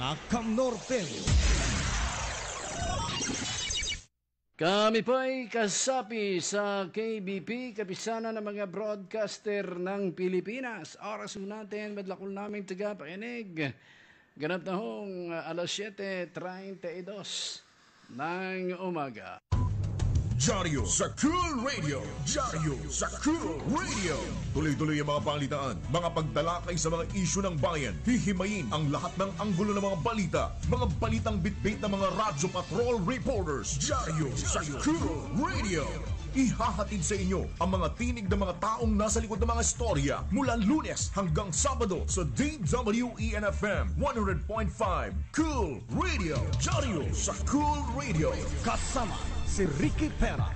Akam Norte. Kami po'y kasapi sa KBP, kapisanan ng mga broadcaster ng Pilipinas. Oras natin, madlakol namin tagapakinig. Ganap na hong alas 7:32 ng umaga. Diaryo sa Cool Radio. Diaryo sa Cool Radio. Tuloy-tuloy ang mga balitaan, mga pagtalakay sa mga isyu ng bayan. Hihimayin ang lahat ng anggulo ng mga balita. Mga balitang bitbit ng mga radyo patrol reporters. Diaryo sa Cool Radio. Ihahatid sa inyo ang mga tinig ng mga taong nasa likod ng mga istorya mula Lunes hanggang Sabado sa DWENFM 100.5 Cool Radio. Diaryo sa Cool Radio. Kasama si Ricky Pera.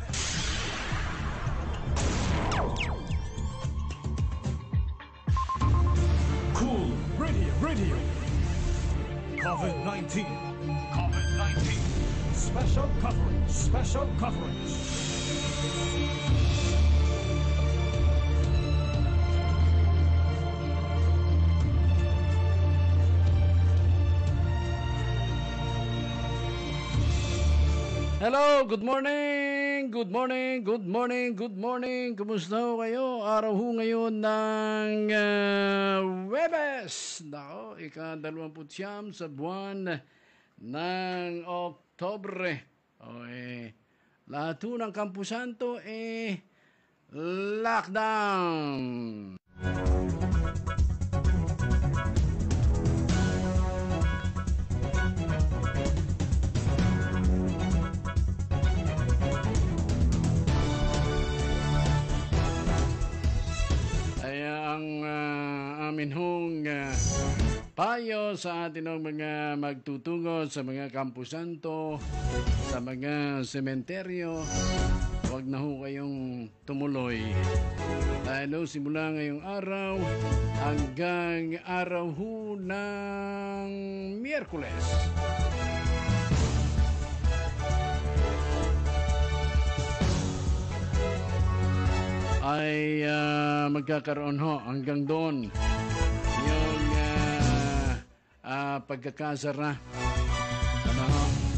Cool Radio. COVID-19. Special coverage. Hello, good morning. Kumusta ho kayo? Araw ho ngayon ng Huwebes. Nako, ika-29 sa buwan ng Oktobre. Lahat ho ng Kampusanto lockdown. Amin hong payo sa atin ng mga magtutungo sa mga kampusanto, sa mga sementeryo, huwag na ho kayong tumuloy. Dahil simula ngayong araw hanggang araw ho ng Miyerkules, ay magkakaroon ho hanggang doon yung pagkakasara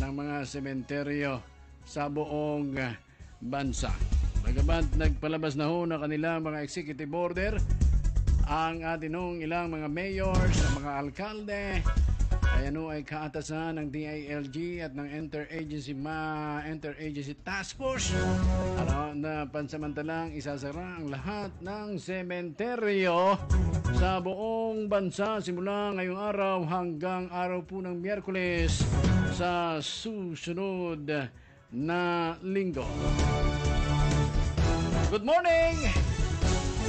ng mga sementeryo sa buong bansa. Bagamat nagpalabas na ho na kanila mga executive order ang atin hong ilang mga mayors, mga alkalde. Ayan ho ay kaatasan ng DILG at ng Interagency Task Force na pansamantalang isasara ang lahat ng sementeryo sa buong bansa simula ngayong araw hanggang araw po ng Miyerkules sa susunod na linggo. Good morning!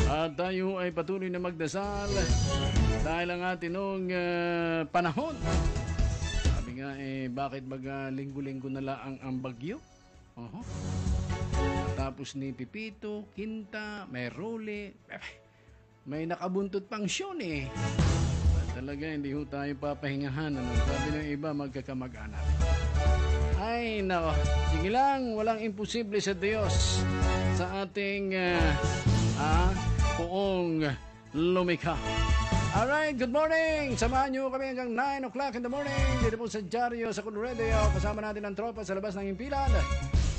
At tayo ay patuloy na magdasal dahil ang atinong panahon. Sabi nga bakit linggo-linggo na lang ang bagyo? Tapos ni Pipito, Kinta, may Role, may nakabuntot pang Sean Talaga hindi ho tayo papahingahan. Sabi ng iba magkakamag-anak. Ay nako, sige lang, walang imposible sa Diyos sa ating poong lumikha. Alright, good morning! Samahan nyo kami hanggang 9 o'clock in the morning dito po sa Diaryo sa Cool Radio. Kasama natin ang tropa sa labas ng impilan.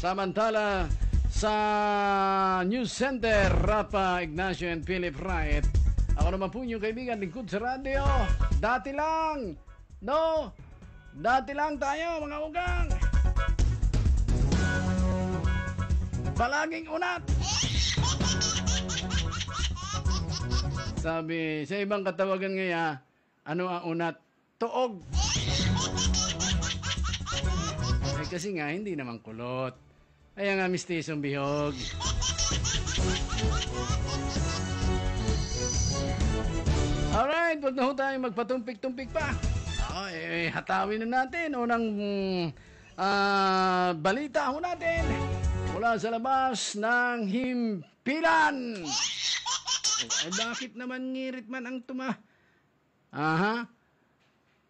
Samantala sa News Center, Rapa Ignacio and Philip Wright. Ako naman po yung kaibigan, lingkod sa radio. Dati lang tayo mga ugang. Palaging unat. Sabi, sa ibang katawagan ngaya, ano ang unat? Tuog. Kasi nga, hindi naman kulot. Kaya nga, mistisong bihog. Alright, wag na ho tayo magpatumpik-tumpik pa. Hatawin na natin. Unang balita ho natin mula sa labas ng himpilan. Ay, bakit naman ngirit man ang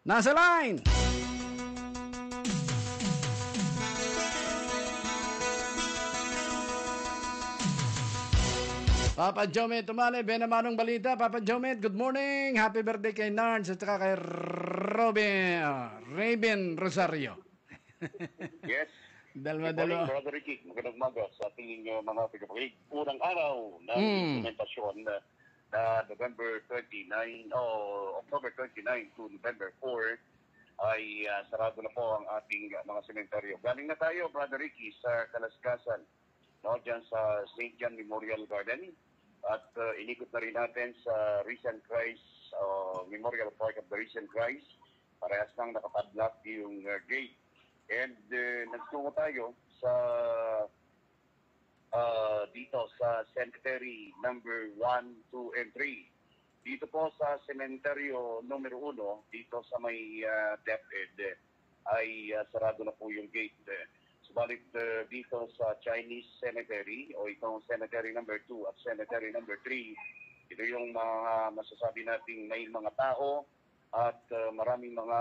nasa line. Papa Jomet, tumali, benamanong balita. Papa Jomet, good morning. Happy birthday kay Nards at saka kay Raven Rosario. Yes. Dalawa-dalawa. Brother Ricky, magandang umaga sa ating mga tagapakinig. Unang araw ng implementasyon na November 29 o October 29 to November 4 ay sarado na po ang ating mga sementeryo. Galing na tayo, Brother Ricky, sa Kalasgasan, no, dyan sa St. John Memorial Garden. At inikot na rin natin sa Risen Christ, Memorial Park of the Risen Christ. Parehas nang nakapadlock yung gate. And nagtungo tayo sa dito sa cemetery number 1, 2, and 3. Dito po sa cementerio numero 1, dito sa may DepEd, ay sarado na po yung gate. Subalit dito sa Chinese Cemetery o itong Cemetery number 2 at Cemetery number 3, ito yung mga masasabi nating may mga tao at maraming mga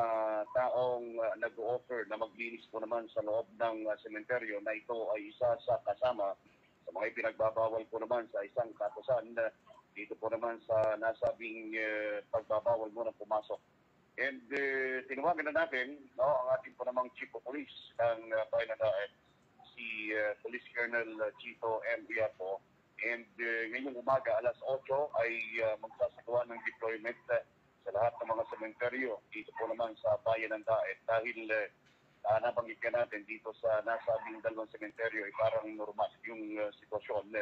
taong nag-offer na maglinis po naman sa loob ng sementeryo na ito ay isa sa kasama sa mga pinagbabawal po naman sa isang katusan dito po naman sa nasabing pagbabawal mo na pumasok. And tinawagan na natin ang ating po namang Chief of Police ng Bayan ng Daet, si Police Colonel Chito M. Viapo. And ngayong umaga, alas 8, ay magsasagawa ng deployment sa lahat ng mga sementeryo dito po naman sa Bayan ng Daet. Dahil nabanggit ka natin dito sa nasabing dalawang sementeryo ay parang normal yung sitwasyon.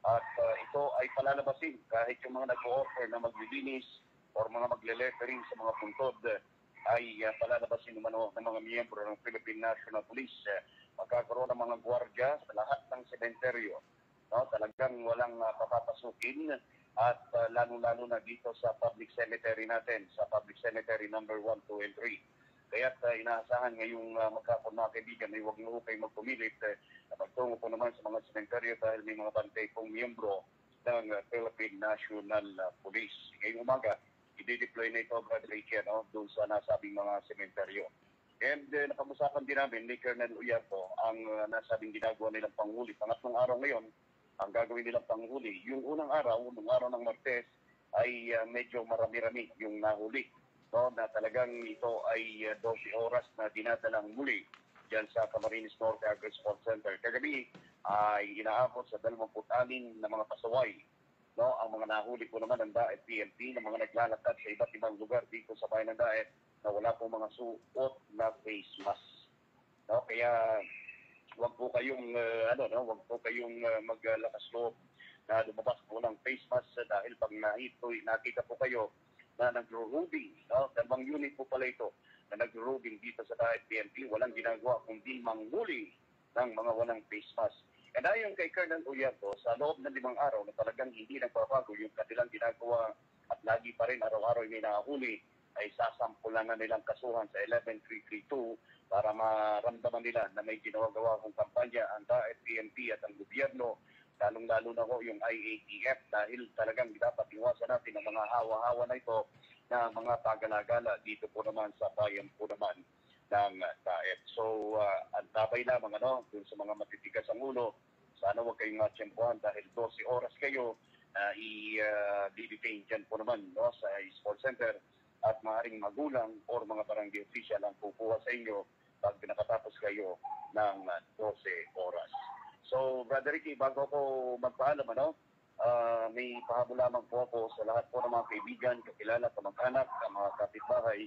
At ito ay palalabasin kahit yung mga nag-offer na maglilinis or mga magle-lettering sa mga puntod ay palalabasin naman ng mga miyembro ng Philippine National Police. Magkakaroon ng mga gwardiya sa lahat ng sementeryo. No? Talagang walang papapasukin at lalo-lalo na dito sa public cemetery natin, sa public cemetery number 1, 2, and 3. Kaya't inaasahan ngayong magkakon mga kaibigan ay huwag mo kayo magpumilit na magtungo po naman sa mga sementeryo dahil may mga bantay pong miyembro ng Philippine National Police. Ngayong umaga, i-deploy na ito, Brother Richie, doon sa nasabing mga sementeryo. And nakamusapan din namin ni Colonel Uyapo ang nasabing ginagawa nilang panghuli. Pangatlong araw ngayon, ang gagawin nilang panghuli. Yung unang araw, nung araw ng Martes, ay medyo marami-rami yung nahuli. No, na talagang ito ay 12 oras na dinadalang muli dyan sa Camarines Norte Agri Sports Center. Kagabi ay inaabot sa 26 na mga pasaway. No, ang mga nahuli po naman ng Daet PNP na mga naglalakad sa iba't ibang lugar dito sa Bayan ng Daet na wala po mga suot na face mask. No, kaya wag po kayong wag po kayong maglakas loob na lumabas po ng face mask dahil pag nakita po kayo na nagro-roading, dalawang unit po pala ito na nagro-roading dito sa Daet PNP, walang ginagawa kundi manghuli ng mga walang face mask. And ayon kay Colonel Uyapo, sa loob ng 5 araw na talagang hindi nagbabago yung kanilang ginagawa at lagi pa rin araw-araw may nahuli, ay sasampulan na nilang kasuhan sa 11332 para maramdaman nila na may ginawa-gawa kong kampanya ang Daet PNP at ang gobyerno, lalong-lalo na ko yung IATF dahil talagang dapat iwasan natin ang mga hawa-hawa na ito na mga tagalagala dito po naman sa bayan po naman ng Daet. So, antabay lamang dun sa mga matitigas ang ulo. Sana huwag kayong matsyempuhan dahil 12 oras kayo i-detain dyan po naman sa sports center at maaaring magulang or mga barangay official ang kukuha sa inyo pag nakatapos kayo ng 12 oras. So, Brother Ricky, bago ako magpaalam, may pahabol lamang po ako sa lahat po ng mga kaibigan, kakilala, kamag-anak, mga kapitbahay,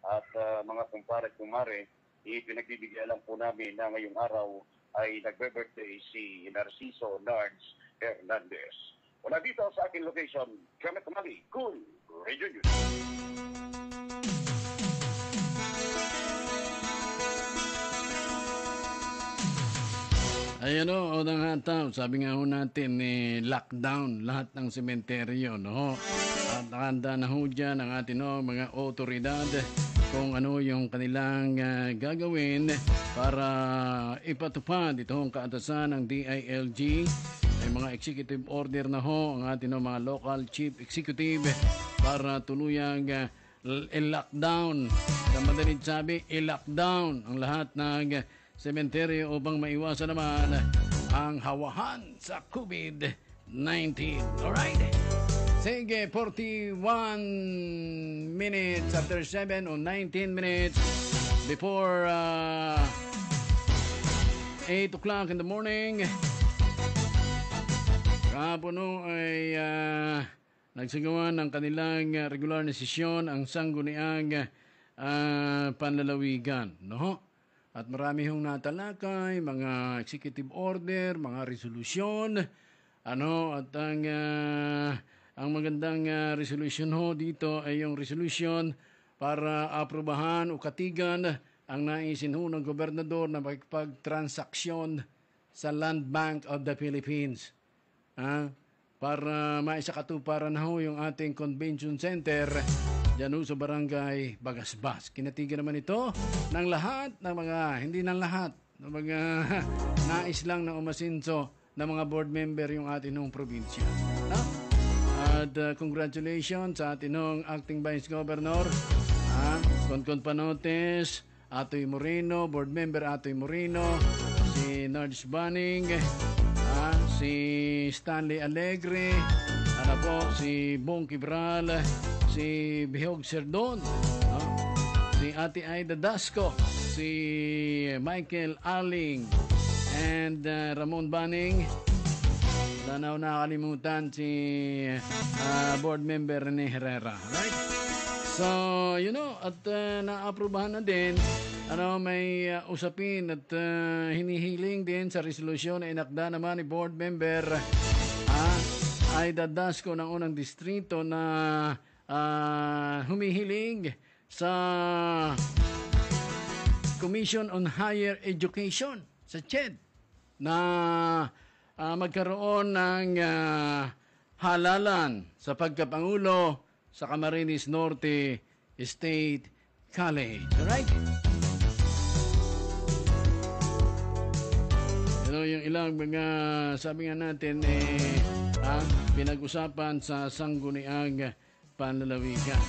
at mga kumpare at kumare. Ipinagbibigyan lang po namin na ngayong araw ay nagbe-birthday si Narciso Nards Hernandez. Wala dito sa aking location, Clement Mali, Cool Radio News. Ayan o, unang hataw. Sabi nga ho natin, lockdown lahat ng sementeryo, no? At nakanda na ho dyan ang ating mga otoridad kung ano yung kanilang gagawin para ipatupad itong kaatasan ng DILG. May mga executive order na ho ang ating mga local chief executive para tuluyang i-lockdown. Sa madaling sabi, i-lockdown ang lahat ng sementeryo upang maiwasan naman ang hawahan sa COVID-19. Alright? Sige, 41 minutes after 7 o 19 minutes before 8 o'clock in the morning. Kahapon ay nagsagawa ng kanilang regular na sesyon ang sangguniang panlalawigan. No? At marami hong natalakay, mga executive order, mga resolusyon, at ang magandang resolution ho dito ay yung resolution para aprobahan o katigan ang naisin ho ng gobernador na makipagtransaksyon sa Land Bank of the Philippines. Para maisakatuparan ho yung ating convention center dyan ho sa barangay Bagasbas. Kinatigan naman ito ng lahat ng mga, hindi ng lahat, ng mga nais lang na umasinso ng mga board member yung ating nung probinsya. At congratulations sa ating nung acting vice governor, Concon Panotes, Atoy Moreno, board member Atoy Moreno, si Nards Banning, si Stanley Alegre, si Bong Kibral, si Bihog Serdon, si Ate Aida Dasco, si Michael Aling, and Ramon Banning. Wala na ako nakakalimutan si board member Rene Herrera. Right? So, at naaprubahan na din, may usapin at hinihiling din sa resolusyon na inakda naman ni board member Aida Dasco ng unang distrito na humihiling sa Commission on Higher Education, sa CHED, na magkaroon ng halalan sa pagkapangulo sa Camarines Norte State College. Alright? Yung ilang mga sabi nga natin pinag-usapan sa sangguniang panlalawigan.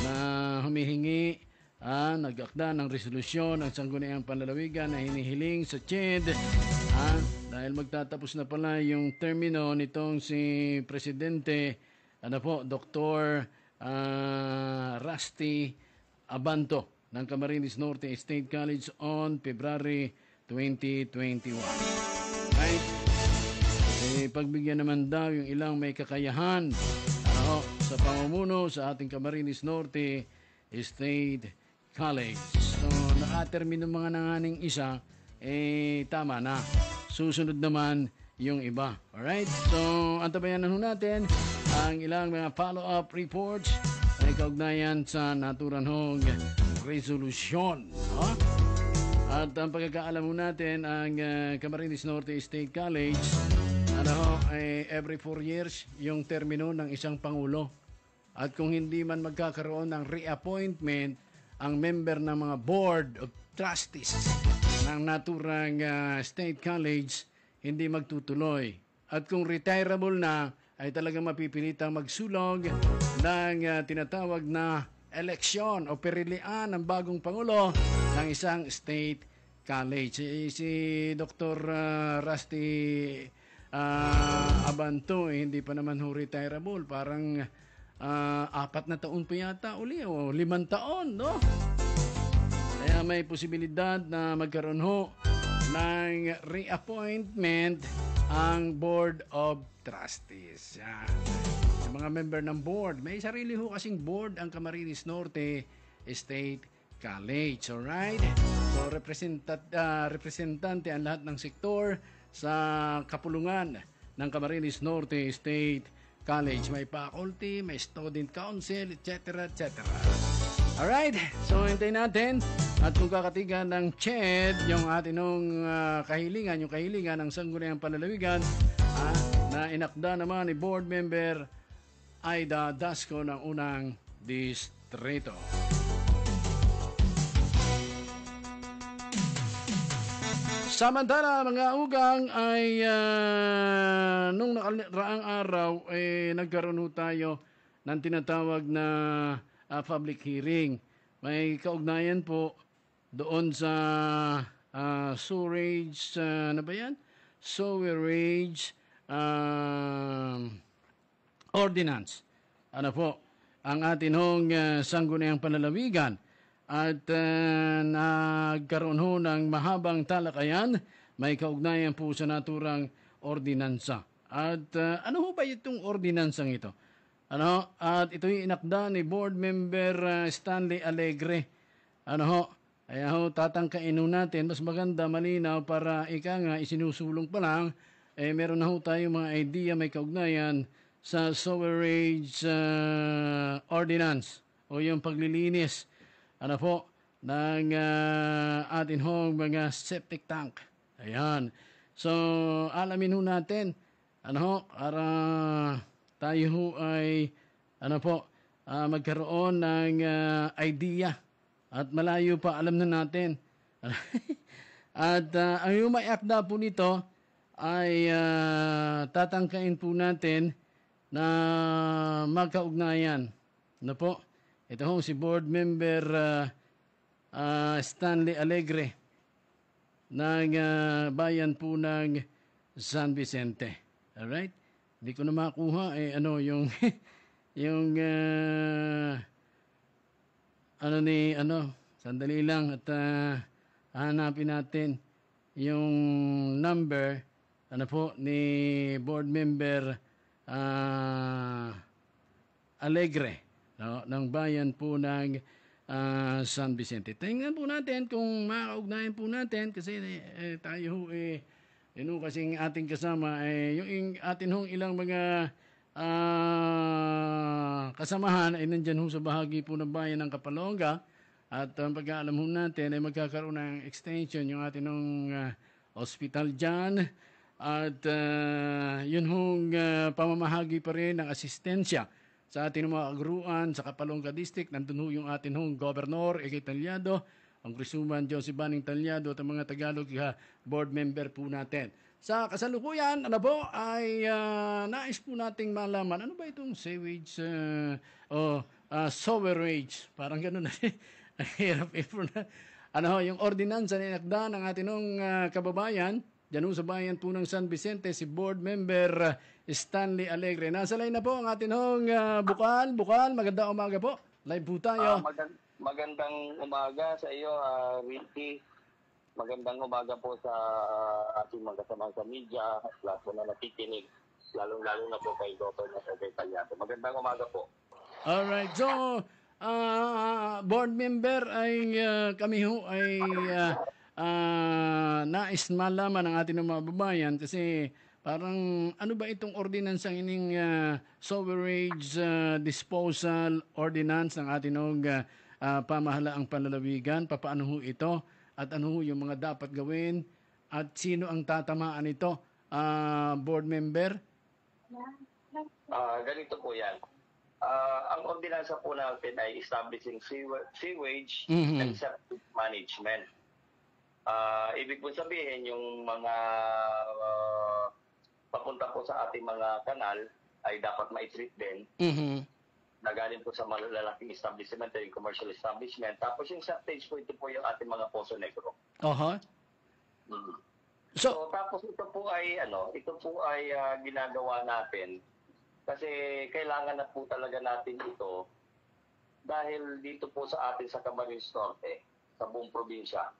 Na humihingi nag-akda ng resolusyon ang sangguniang panlalawigan na hinihiling sa CHED dahil magtatapos na pala yung termino nitong si Presidente Dr. Rusty Abanto ng Camarines Norte State College on February 2021. Right? Pagbigyan naman daw yung ilang may kakayahan sa pamumuno sa ating Camarines Norte State College. So, nakatermino mga nanganing isa, tama na. Susunod naman yung iba. Alright? So, antabayanan natin ang ilang mga follow-up reports ay kaugnayan sa naturanhong resolusyon. At ang pagkakaalam natin, ang Camarines Norte State College, ay every 4 years yung termino ng isang pangulo. At kung hindi man magkakaroon ng reappointment ang member ng mga board of trustees ng naturang State College, hindi magtutuloy. At kung retireable na, ay talagang mapipilitang magsulog ng tinatawag na eleksyon o perilian ng bagong pangulo ng isang State College. Si Dr. Rusty Abanto, hindi pa naman retireable. Parang 4 na taon pa yata uli o 5 taon, no? Kaya may posibilidad na magkaroon ng reappointment ang Board of Trustees. Yung mga member ng board, may sarili kasing board ang Camarines Norte State College. Alright? So, representante ang lahat ng sektor sa kapulungan ng Camarines Norte State College. May faculty, may student council, etc. etc. Alright, so hintayin natin at kung kakatigan ng CHED yung ating nung kahilingan, yung kahilingan ng sangguniang panlalawigan na inakda naman ni board member Aida Dasco ng unang distrito. Samantala, mga ugang ay nung nakaraang araw nagkaroon tayo ng tinatawag na public hearing. May kaugnayan po doon sa sewerage, sewerage ordinance. ang atin hong sangguniang panlalawigan at nagkaroon ho ng mahabang talakayan, may kaugnayan po sa naturang ordinansa. At ano ho ba itong ordinansang ito? At ito'y inakda ni Board Member Stanley Alegre. Kaya ho, tatangkain ho natin, mas maganda, malinaw, para ika nga, isinusulong pa lang, meron na ho tayo mga idea, may kaugnayan sa sewerage ordinance o yung paglilinis ng atin hong mga septic tank. Ayan. So, alamin ho natin, para tayo ho ay, magkaroon ng idea at malayo pa, alam na natin. At ang yung may akda po nito ay tatangkain po natin na magkaugnayan. Ito ho si Board Member Stanley Alegre ng bayan po ng San Vicente. Alright? Hindi ko na makuha yung yung sandali lang at hanapin natin yung number ni Board Member Alegre ng bayan po ng San Vicente. Tingnan po natin kung makaugnayan po natin kasi tayo kasing ating kasama yung atin hong ilang mga kasamahan ay nandyan ho sa bahagi po ng bayan ng Kapalonga at pagkaalam ho natin ay magkakaroon ng extension yung atin hong hospital dyan at yun hong pamamahagi pa rin ng asistensya sa ating mga agruan sa Kapalonga District. Nandun ho yung atin hong Gobernador Ege Talyado, ang Congresswoman Josie Baning Talyado at ang mga Tagalog board member po natin. Sa kasalukuyan, ay nais po nating malaman, ano ba itong sewage sewerage? Parang gano'n na. Hirap na. Yung ordinansa na inakda ng ating kababayan, dyan sa bayan po ng San Vicente, si Board Member Stanley Alegre. Nasa line na po ang ating Bukal. Bukal, magandang umaga po. Live po tayo. Magandang umaga sa iyo, Ricky. Magandang umaga po sa ating mga kasama sa media, lahat po na nakikinig, lalong-lalo na po kay Dr. Ege Talyado. Magandang umaga po. Alright, so, board member ay kami ho ay nais malaman ng ating mga babayan kasi parang ano ba itong ordinansang ining sewerage disposal ordinance ng ating pamahalaang panlalawigan, papaano ho ito at ano ho yung mga dapat gawin at sino ang tatamaan nito, board member? Ganito po yan. Ang ordinansa po natin ay establishing sewage and septic management. Ibig po sabihin, yung mga papunta po sa ating mga kanal ay dapat ma-treat din. Na galing po sa malalaking establishment, yung commercial establishment. Tapos yung septage po, ito po yung ating mga Poso Negro. So tapos ito po ay ginagawa natin kasi kailangan na po talaga natin ito dahil dito po sa atin sa Camarines Norte, sa buong probinsya,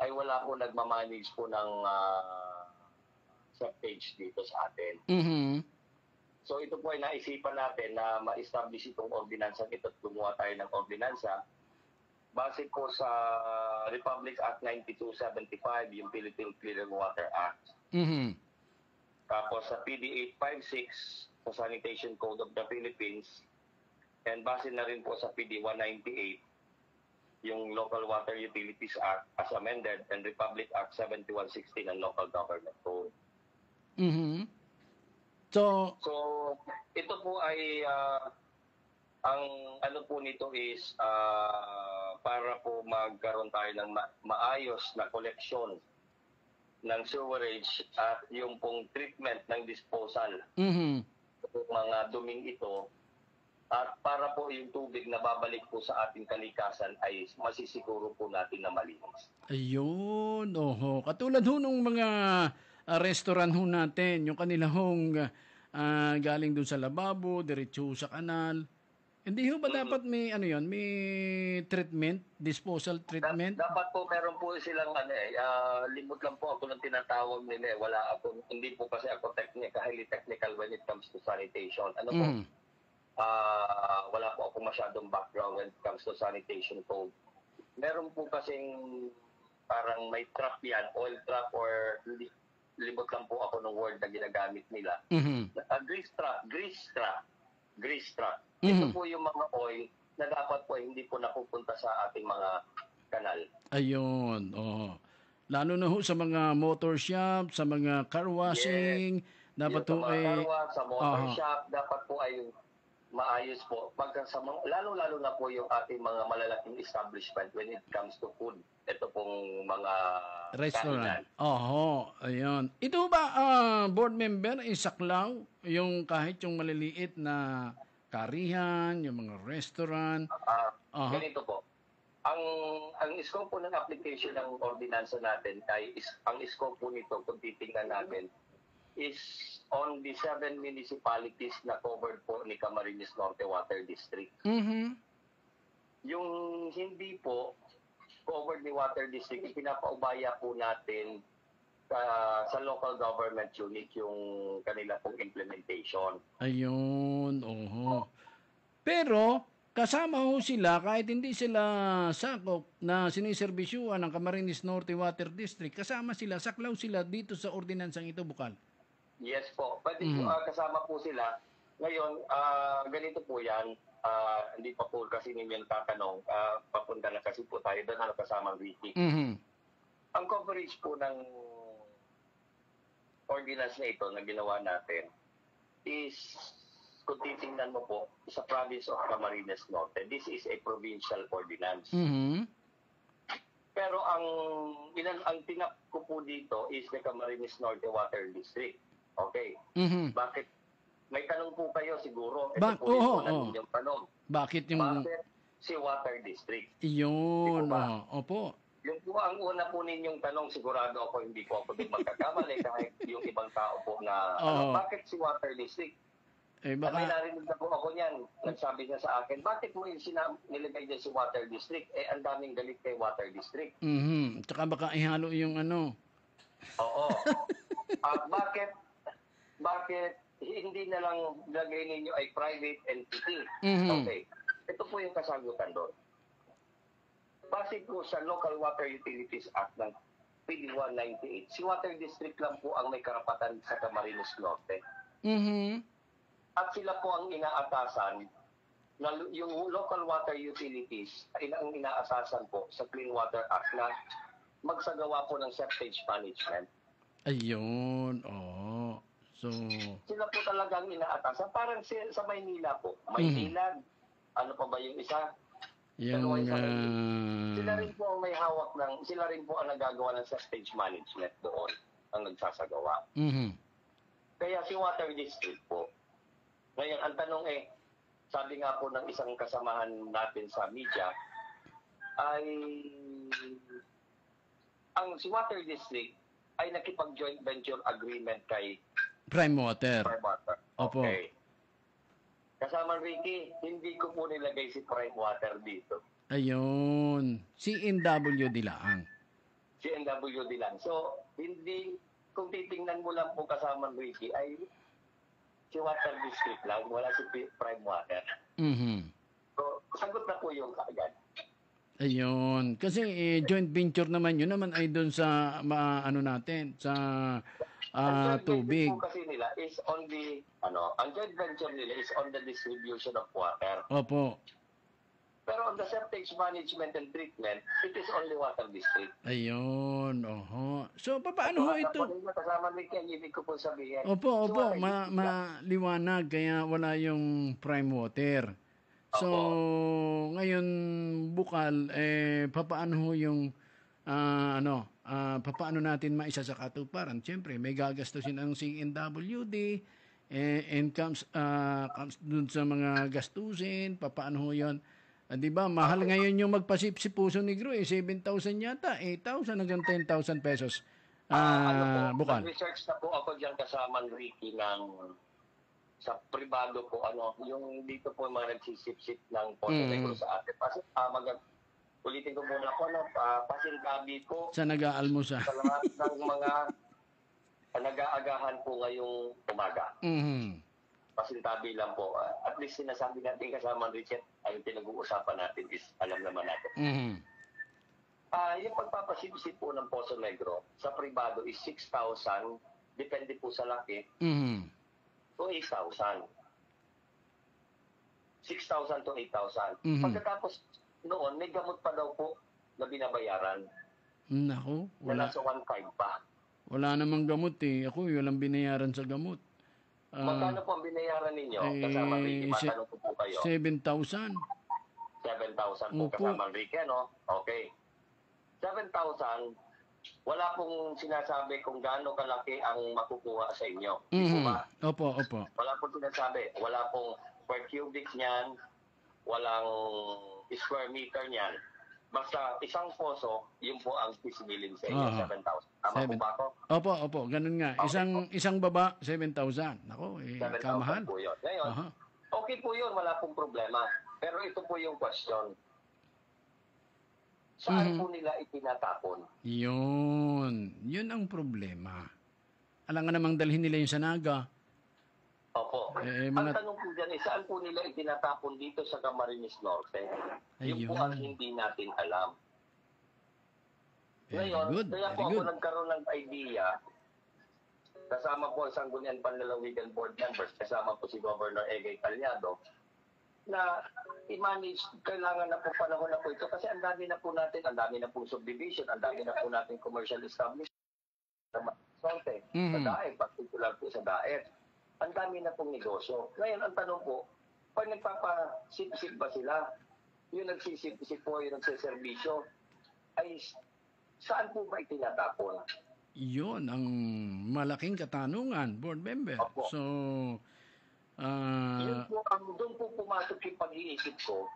ay wala po nagmamanage po ng septage dito sa atin. So ito po ay naisipan natin na ma-establish itong ordinansa ito at gumawa tayo ng ordinansa base po sa Republic Act 9275, yung Philippine Clean Water Act. Tapos sa PD 856 sa Sanitation Code of the Philippines, and base na rin po sa PD 198, yung Local Water Utilities Act as amended, and Republic Act 7116 ng Local Government Code. So ito po ay ang ano po nito is para po magkaroon tayo ng maayos na koleksyon ng sewerage at yung pong treatment ng disposal ng mga duming ito at para po yung tubig na babalik po sa ating kalikasan ay masisiguro po natin na malinis. Ayun, katulad ho nung mga restaurant ho natin, yung kanila hong galing dun sa lababo, diretso sa kanal, Hindi ho ba dapat may ano yon, may treatment, disposal treatment? Dapat po meron po silang limot lang po ako ng tinatawag nila. Hindi po kasi ako highly technical when it comes to sanitation. Ano po? Mhm. Wala po ako masyadong background when it comes to sanitation code. Meron po kasing parang may trap yan, oil trap or limot lang po ako ng word na ginagamit nila. Mhm. Grease trap. Mhm. Ito po yung mga oil na dapat po hindi po napupunta sa ating mga kanal. Ayun, oo. Lalo na ho sa mga motor shop, sa mga car washing, dapat Yung ho sa mga ay... karwa, sa motor Aha. shop, dapat po ay maayos po. Lalo-lalo na po yung ating mga malalaking establishment when it comes to food. Ito pong mga Restaurant. kainan. Oho, ayun. Ito ba, board member, isaklaw yung kahit yung maliliit na karihan, yung mga restaurant? Aha. Ganito po. Ang scope po ng application ng ordinansa natin ang scope po nito kung titingnan natin is on the 7 municipalities na covered po ni Camarines Norte Water District. Mhm. Yung hindi po covered ni Water District, pinapaubaya po natin sa local government unit yung kanila pong implementation. Ayun, oho. Pero, kasama ho sila, kahit hindi sila sakop na siniserbisyuhan ng Camarines Norte Water District, kasama sila, saklaw sila dito sa ordinansang ito, Bukal. Yes po. Pwede po, kasama po sila. Ngayon, ganito po yan. Hindi pa po kasi ninyo tatanong. Papunta na kasi po tayo doon na kasama ang wiki. Mhm. Ang coverage po ng ordinance na ito na ginawa natin is, kung titingnan mo po, sa province of Camarines Norte, this is a provincial ordinance. Mhm. Pero ang tinap ko po dito is the Camarines Norte Water District. Okay. Mhm. Bakit? May tanong po kayo siguro. Ito Ba- po yung oo, una oo. ninyong tanong. Bakit yung... Bakit si Water District? Yun, Ito ba? opo. Yung po ang una po ninyong tanong, sigurado ako hindi ko ako din magkakamali kahit yung ibang tao po na Oo. bakit si Water District? Eh May baka... narinig na po ako niyan. Nagsabi niya sa akin, bakit mo nilagay niya si Water District? Eh, ang daming galit kay Water District. Mhm. Tsaka baka ihalo yung ano. Oo. Bakit hindi na lang lagay ninyo ay private entity? Mhm. Okay. Ito po yung kasagutan doon. Base po sa Local Water Utilities Act ng PD 198, si Water District lang po ang may karapatan sa Camarines Norte. Mhm. At sila po ang inaatasan na yung local water utilities ay ang inaasasan po sa Clean Water Act na magsagawa po ng septage management. Ayun, oo. So, Sila po talagang inaatasan. Parang sa Maynila po. Maynila, ano pa ba yung isa? yung... Sila rin po ang may hawak sila rin po ang nagagawa ng septage management doon, ang nagsasagawa. Mhm. Kaya si Water District po, ngayon ang tanong sabi nga po ng isang kasamahan natin sa media, ay si Water District ay nakipag-joint venture agreement kay Prime Water. Prime Water. Opo. Okay. Kasama Ricky, hindi ko po nilagay si Prime Water dito. Ayun. CNW Dilaang. Si NWD lang. So, kung titingnan mo lang po kasama Ricky, ay si Water District lang, wala si Prime Water. Mhm. So, sagot na po yung kaagad. Ayun. Kasi joint venture naman yun naman ay doon sa ano natin, sa Ang joint tubig. venture po kasi nila is on the, ang joint venture nila is on the distribution of water. Opo. Pero on the septage management and treatment, it is only Water District. Ayun. Oho. So, paano ho ito? Kasama Ricky, ang ibig ko po sabihin. Opo, si opo. Water District lang. Maliwanag. Kaya wala yung prime water. So, ngayon, Bukal, papaano ho yung, papaano natin maisa sa katuparan? Siyempre, may gagastusin ang CNWD, and comes dun sa mga gastusin, papaano ho yun? Di ba, mahal ngayon yung magpasip si Puso Negro, 7,000 yata, 8,000 hanggang 10,000 pesos. Po, Bukal. nag-research na po ako dyan kasama Ricky ng sa pribado po, yung dito po yung mga nagsisip-sip ng Poso Negro sa atin. Kasi, ulitin ko muna po, pasintabi po Sa nag-aalmusa. sa lahat ng mga nag-aagahan po ngayong umaga. Pasintabi lang po. At least sinasabi natin kasama Richard, ay pinag-uusapan natin is alam naman natin. Yung pagpapasip-sip po ng Poso Negro sa pribado is 6,000, depende po sa laki, to 8,000. 6,000 to 8,000. Pagkatapos noon, may gamot pa daw po na binabayaran. Nako, Na nasa 1,500 pa. wala namang gamot eh. Ako, walang binayaran sa gamot. Magkano po ang binayaran ninyo? Kasama Ricky, matanong ko po kayo. 7,000. 7,000 po Opo. kasama Ricky, ano? Okay. 7,000, wala pong sinasabi kung gaano kalaki ang makukuha sa inyo. Di po ba? Opo, opo. Wala pong sinasabi. Wala pong per cubic niyan, walang square meter niyan. Basta isang poso, yun po ang pisibilin sa inyo, 7,000. Tama po ba ako? Opo, opo. Ganun nga. Isang baba, 7,000. Nako, 7,000 kamahal. po yun. Ngayon, Aha. okay po yun, wala pong problema. Pero ito po yung question. Saan po nila itinatapon? Yun ang problema. Alam nga namang dalhin nila yung sa Naga. Opo. Eh, Ang mga- tanong po dyan, saan po nila itinatapon dito sa Camarines Norte? Yun po ang hindi natin alam. Very Ngayon, good, kaya po very ako good. nagkaroon ng idea, kasama po ang Sangguniang Panlalawigan Board members, kasama po si Governor Egay Calyado, na i-manage, kailangan na po panahon na po ito kasi ang dami na po natin, ang dami na po subdivision, ang dami na po natin commercial establishment sa Daet, particular po sa Daet. Ang dami na pong negosyo. Ngayon, ang tanong po, pag nagpapasip-sip ba sila, yung nagsisip-sip po, yung nagsiservisyo, ay saan po ba itinatapon? Yun ang malaking katanungan, board member. Opo. So, Yun po, doon po pumasok yung pag-iisip ko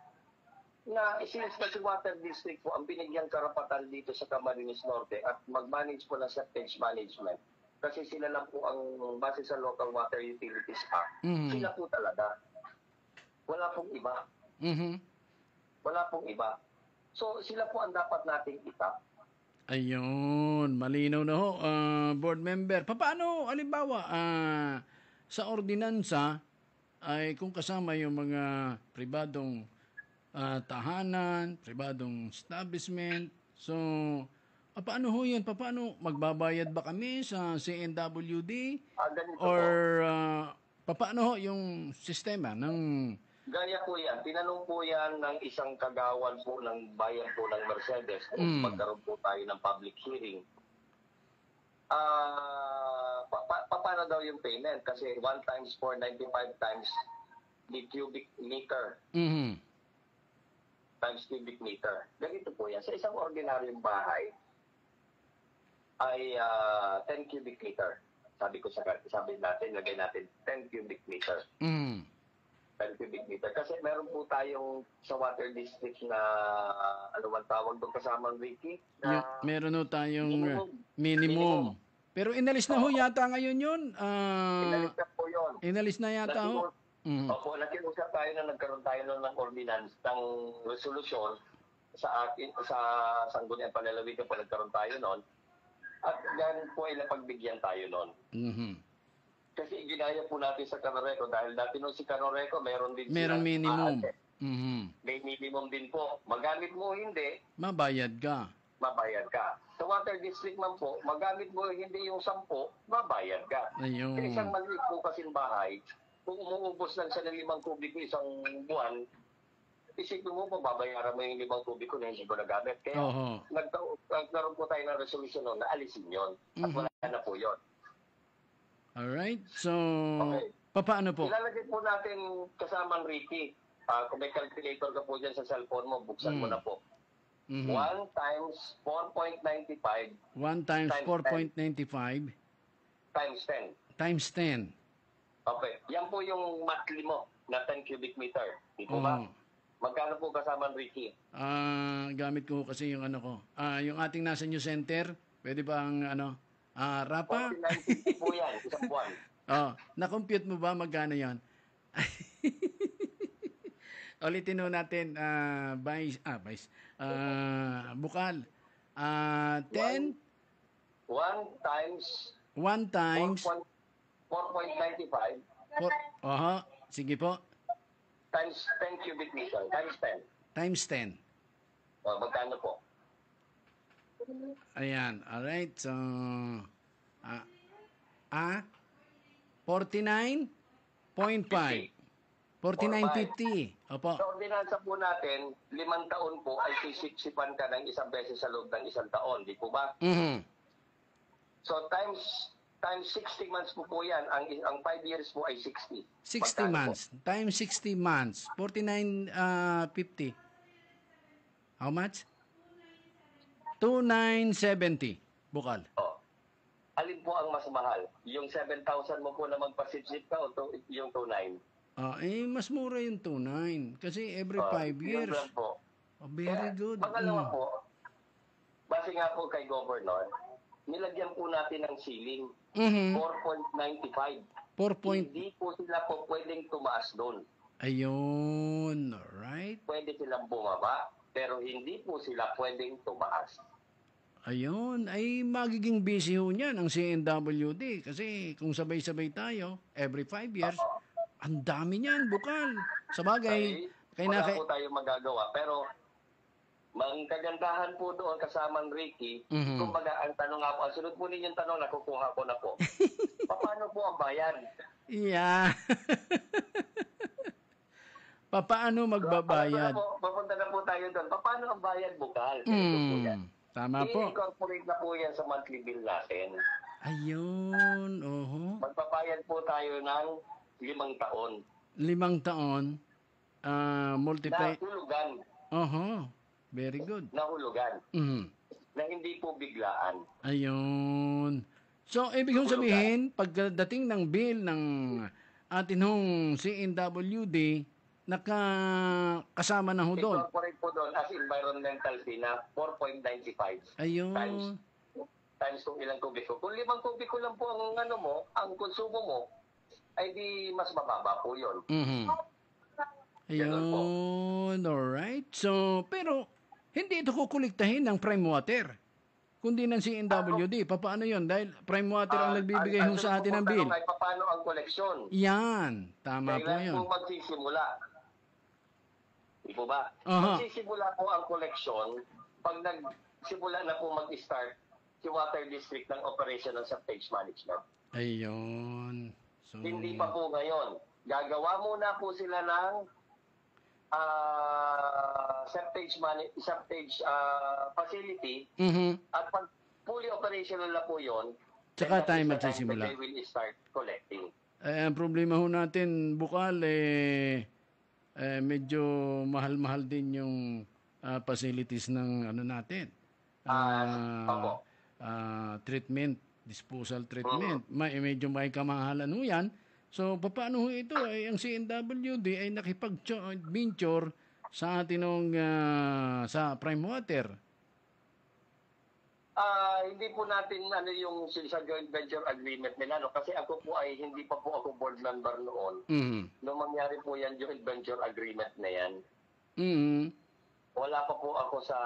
na since na si Water District po ang binigyang karapatan dito sa Camarines Norte at mag-manage po ng septage management kasi sila lang po ang base sa Local Water Utilities Act. Sila po talaga. Wala pong iba. Wala pong iba. So sila po ang dapat nating itap. ayun, malinaw na ho, board member. Paano, halimbawa, sa ordinansa, ay kung kasama yung mga pribadong tahanan, pribadong establishment, so, paano ho yun? Paano, magbabayad ba kami sa CNWD? Ganito Or, po. paano ho yung sistema ng... Gaya po yan. Tinanong po yan ng isang kagawan po ng bayan po ng Mercedes kung magkaroon po tayo ng public hearing. Paano daw yung payment? Kasi 1 times 495 times the cubic meter. Times cubic meter. Ganito po yan. Sa isang ordinaryong bahay ay 10 cubic meter. Sabi natin, lagay natin 10 cubic meter. 10 cubic meter. Kasi meron po tayong sa water district na ano man tawag doon kasamang Ricky? Meron ho tayong minimum. Pero inalis na ho yata ngayon yun. Inalis na po yun. Inalis na yata ho. Opo, nakiusap tayo na nagkaroon tayo ng ordinance, ng resolusyon sa akin, sa Sangguniang Panlalawigan po nagkaroon tayo noon. At yan po ay napagbigyan tayo noon. Kasi ginaya po natin sa Canoreco dahil dati nung si Canoreco meron din Meron minimum. May minimum din po. Magamit mo hindi, Mabayad ka. mabayad ka. Sa water district man po, magamit mo hindi yung 10, mabayad ka. Ayun. Sa isang maliit po kasing bahay, kung umuubos lang siya ng 5 kubiko isang buwan, isipin mo po, babayaran mo yung 5 kubiko na hindi ko nagamit. Kaya Oho. nagkaroon po tayo ng resolusyon noon na alisin yun. At wala na po yun. Alright. So, Okay. paano po? Ilalagay po natin kasamang Ricky. Kung may calculator ka po dyan sa cellphone mo, buksan mo na po. 1 times 4.95 1 times 4.95 times 10. times 10. Okay. Yan po yung monthly mo na 10 cubic meter. Di po ba? Magkano po kasamang Ricky? Gamit ko kasi yung ano ko. Yung ating nasa New Center, pwede ba ang ano? Rapa? 49.50 po yan, isang buwan. Na-compute mo ba magkano 'yon? Ulitin ho natin, Vice. Bukal. 10, 1 times 1 times, 4.95 sige po, times 10 cubic meter, times 10. times 10. Magkano po? Ayan, alright. So, 49.5. 49.50. Opo. Sa ordinansa po natin, 5 taon po ay sisiksipan ka ng isang beses sa loob ng 1 taon. Di po ba? Mhm. So, times 60 months po yan. Ang 5 years po ay 60. 60 Magkano po? months. Times 60 months. 49.50. How much? 2,970. Bukal. Alin po ang mas mahal? Yung 7,000 mo po na magpasipsip ka o yung 2,900? Mas mura yung 2,900. Kasi every 5 Yun years. lang po. Very good. Pangalawa po, base nga po kay Governor, nilagyan po natin ng ceiling. 4.95. 4 Hindi po sila po pwedeng tumaas doon. Ayun. Alright. Pwede silang bumaba, pero hindi po sila pwedeng tumaas. Ayun. Ay magiging busy ho niyan ang CNWD. Kasi kung sabay-sabay tayo, every 5 years, ang dami niyan, Bukal. Sabagay, Wala po tayo magagawa. Pero, ang kagandahan po doon kasamang Ricky, kumbaga ang tanong nga po, ang sunod po ninyong tanong, nakukuha ko na po. Paano po ang bayan? Yeah. Paano magbabayad? Papunta na po tayo doon. Paano ang bayad, Bukal? Ganito po yan. Tama po. I-incorporate na po yan sa monthly bill natin. Ayun. Magpapayad po tayo ng 5 taon. 5 taon. Multiply. Nahulugan. Very good. Nahulugan. Na hindi po biglaan. Ayun. So, ibig kong sabihin, pagdating ng bill ng atin hong CNWD, nakasama na ho doon. Incorporate po doon as environmental fee na 4.95. Ayun. Times kung ilang kubiko. Kung 5 kubiko lang po ang ang konsumo mo, ay di mas mababa po yun. Ayun. Alright. So, pero, hindi ito kukuliktahin ng prime water. Kundi ng CNWD. Paano yun? Dahil prime water ang nagbibigay ho sa atin ng bill. Paano ang koleksyon? Yan. Tama po Kailan yun. po magsisimula? Di po ba? Aha. Magsisimula po ang koleksyon pag nagsimula na po mag-start si Water District ng operation ng septage management. Ayun. So, Hindi pa po ngayon. Gagawa muna po sila ng septage facility at pag fully operational na po yun, tsaka tayo then that is the time magsisimula. that they will start collecting. Ang problema ho natin, Bukal, medyo mahal-mahal din yung facilities ng natin. Opo. Treatment, disposal treatment. Medyo may kamahalan ho yan. So, paano ho ito? Ang CNWD ay nakipag-venture sa atin sa prime water. Hindi po natin yung sa joint venture agreement nila, no? Kasi ako po ay hindi pa po ako board member noon. Nung mangyari po yan joint venture agreement na yan, wala pa po ako sa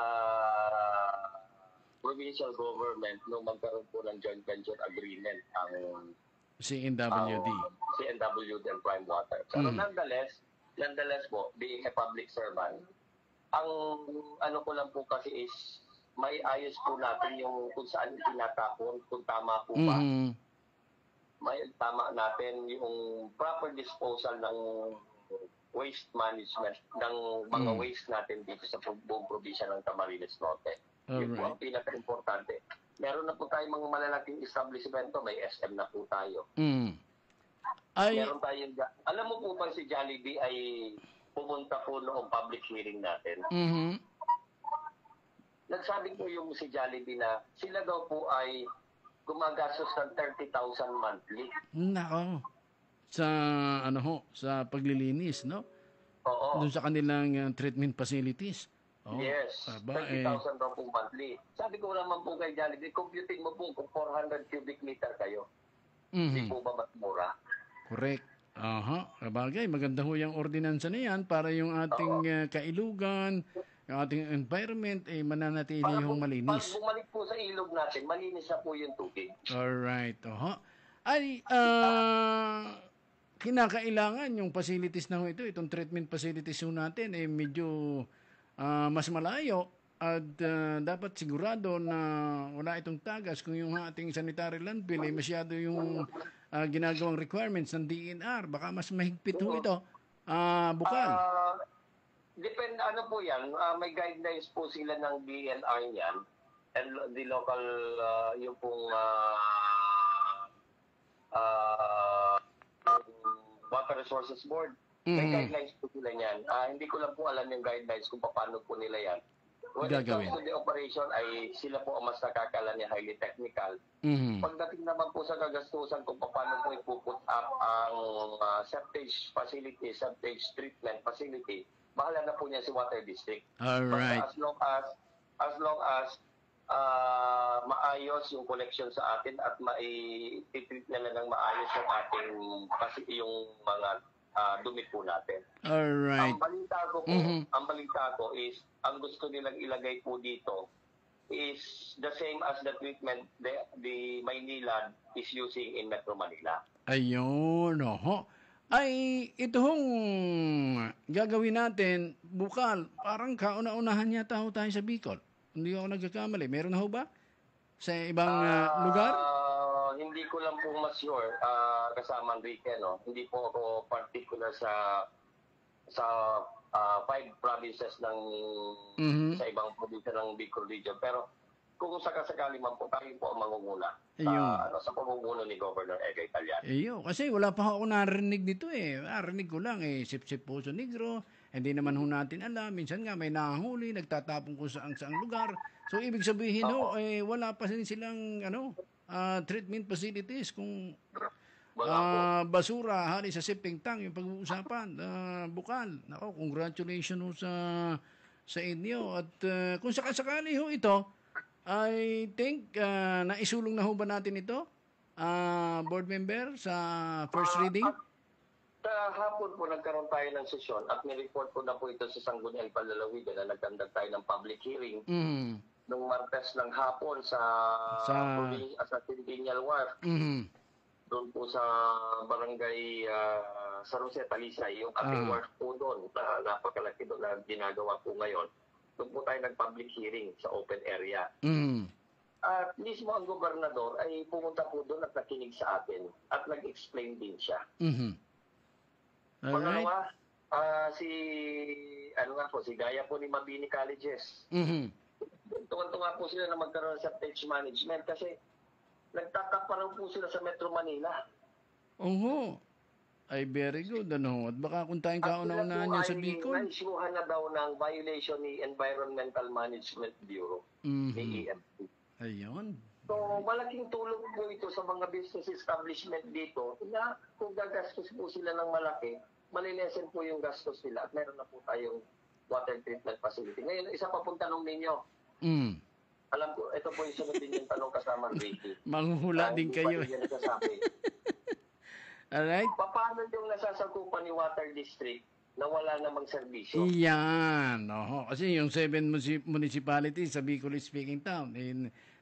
provincial government nung magkaroon po ng joint venture agreement ang CNWD. CNWD and Prime Water. Pero nonetheless po, being a public servant, ang ko lang po kasi is may ayos po natin yung kung saan tinatapon, kung tama po ba. May tama natin yung proper disposal ng waste management ng mga waste natin dito sa buong probinsya ng Camarines Norte. Yun po ang pinaka-importante. Meron na po tayong mga malalaking establishmento, may SM na po tayo. Meron tayong, alam mo po ba si Jollibee ay pumunta po noong public hearing natin? Nagsabi po yung si Jollibee na sila daw po ay gumagastos ng 30,000 monthly. Nako. Sa paglilinis, no? Oo. Doon sa kanilang treatment facilities. Yes, 30,000 daw po monthly. Sabi ko naman po kay Jollibee, computing mo po kung 400 cubic meter kayo. Hindi Mhm. po ba mas mura? Correct. Aha, kabagay, maganda ho yung ordinansa na yan para yung ating kailugan, yung ating environment ay mananatili hong Pag malinis. bumalik po sa ilog natin, malinis na po yung tubig. Alright, aha. Ay, kinakailangan yung facilities na ho ito, itong treatment facilities ho natin, eh medyo mas malayo at dapat sigurado na wala itong tagas kung yung ating sanitary landfill ay masyado yung ginagawang requirements ng DNR. Baka mas mahigpit ho ito. Bukal. Depende, ano po yan, may guidelines po sila ng DNR yan and the local, yung pong Water Resources Board. May guidelines po sila yan. Hindi ko lang po alam yung guidelines kung paano po nila yan. When it comes Gagawin. to the operation, ay sila po ang mas nakakala niya, highly technical. Mhm. Pagdating naman po sa kagastusan kung paano po ipuput up ang septage facility, septage treatment facility, bahala na po niya si Water District. Alright. Basta as long as maayos yung collection sa atin at mai-treat na lang maayos yung ating kasi yung mga dumi po natin. Alright. Ang balita ko is ang gusto nilang ilagay po dito is the same as the treatment the Maynilad is using in Metro Manila. Ayun, oho. Ay, ito hong gagawin natin, Bukal, parang kauna-unahan yata ho tayo sa Bicol. Hindi ako nagkakamali. Meron na ho ba? Sa ibang lugar? Hindi ko lang po mas sure kasama Enrique, no? Hindi po ako particular sa 5 provinces ng sa ibang probinsya ng Bicol region. Pero kung sakasakali man po, tayo po ang mangunguna sa pamumuno ni Governor Ega Italiano. Iyo, kasi wala pa ako narinig dito eh. Narinig ko lang eh, Sip-Sip Poso Negro. Hindi naman ho natin alam. Minsan nga may nahuli, nagtatapon kung saang lugar. So ibig sabihin ho, eh, wala pa rin silang treatment facilities kung basura hali sa shipping tank yung pag-uusapan. Bukal. Nako, congratulations ho sa inyo. At kung sakasakali ho ito, I think naisulong na ho ba natin ito? Board member sa first reading? Hapon po nagkaroon tayo ng sesyon at may-report po na po ito sa Sangguniang Palalawigan na nagkandag tayo ng public hearing noong Martes ng hapon sa Centennial Wharf. Doon po sa barangay San Jose, Talisay, yung ating wharf po doon na napakalaki doon na ginagawa po ngayon. Doon po tayo nag-public hearing sa open area. At mismo ang gobernador ay pumunta po doon at nakinig sa atin at nag-explain din siya. Alright. Pangalawa, si Gaya po ni Mabini Colleges. Tungan-tunga po sila na magkaroon sa septage management kasi nagtatap pa raw po sila sa Metro Manila. Oho. Ay, very good. Ano? At baka kung tayong kauna-unahan yan sa Bicol. Naisyuhan na daw ng violation ni Environmental Management Bureau, ni EMP. Ayun. So, malaking tulong po ito sa mga business establishment dito na kung gagastos po sila ng malaki, malilesen po yung gastos nila at meron na po tayong water treatment facility. Ngayon, isa pa pong tanong ninyo. Alam ko, ito po yung sunod din yung tanong kasama Ricky. Manghuhula din kayo. Alright. Paano yung nasasakupan ni Water District na wala namang serbisyo? Yan. Oho. Kasi yung 7 municipalities sa Bicol speaking town,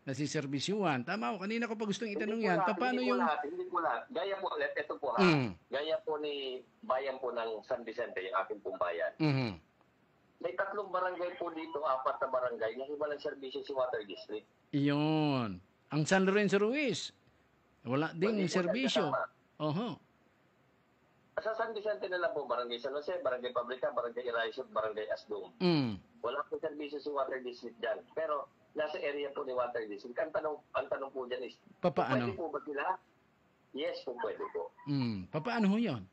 nasiservisyuhan. Tama ko. Kanina ko pa gustong itanong yan. Paano yung... Hindi ko lahat. Gaya po, ito po ha. Gaya po ni bayan po ng San Vicente, yung aking pong bayan. May 3 barangay po dito, 4 na barangay na iba ng serbisyo si Water District. Iyon. Ang San Lorenzo Ruiz, wala ding serbisyo. Oho. Sa San Vicente na lang po, Barangay San Jose, Barangay Pabrika, Barangay Iraisot, Barangay Asdum. Wala po serbisyo si Water District dyan. Pero nasa area po ni Water District. Ang tanong po dyan is, papaano? Pwede po ba sila? Yes po, pwede po. Papaano ho yun?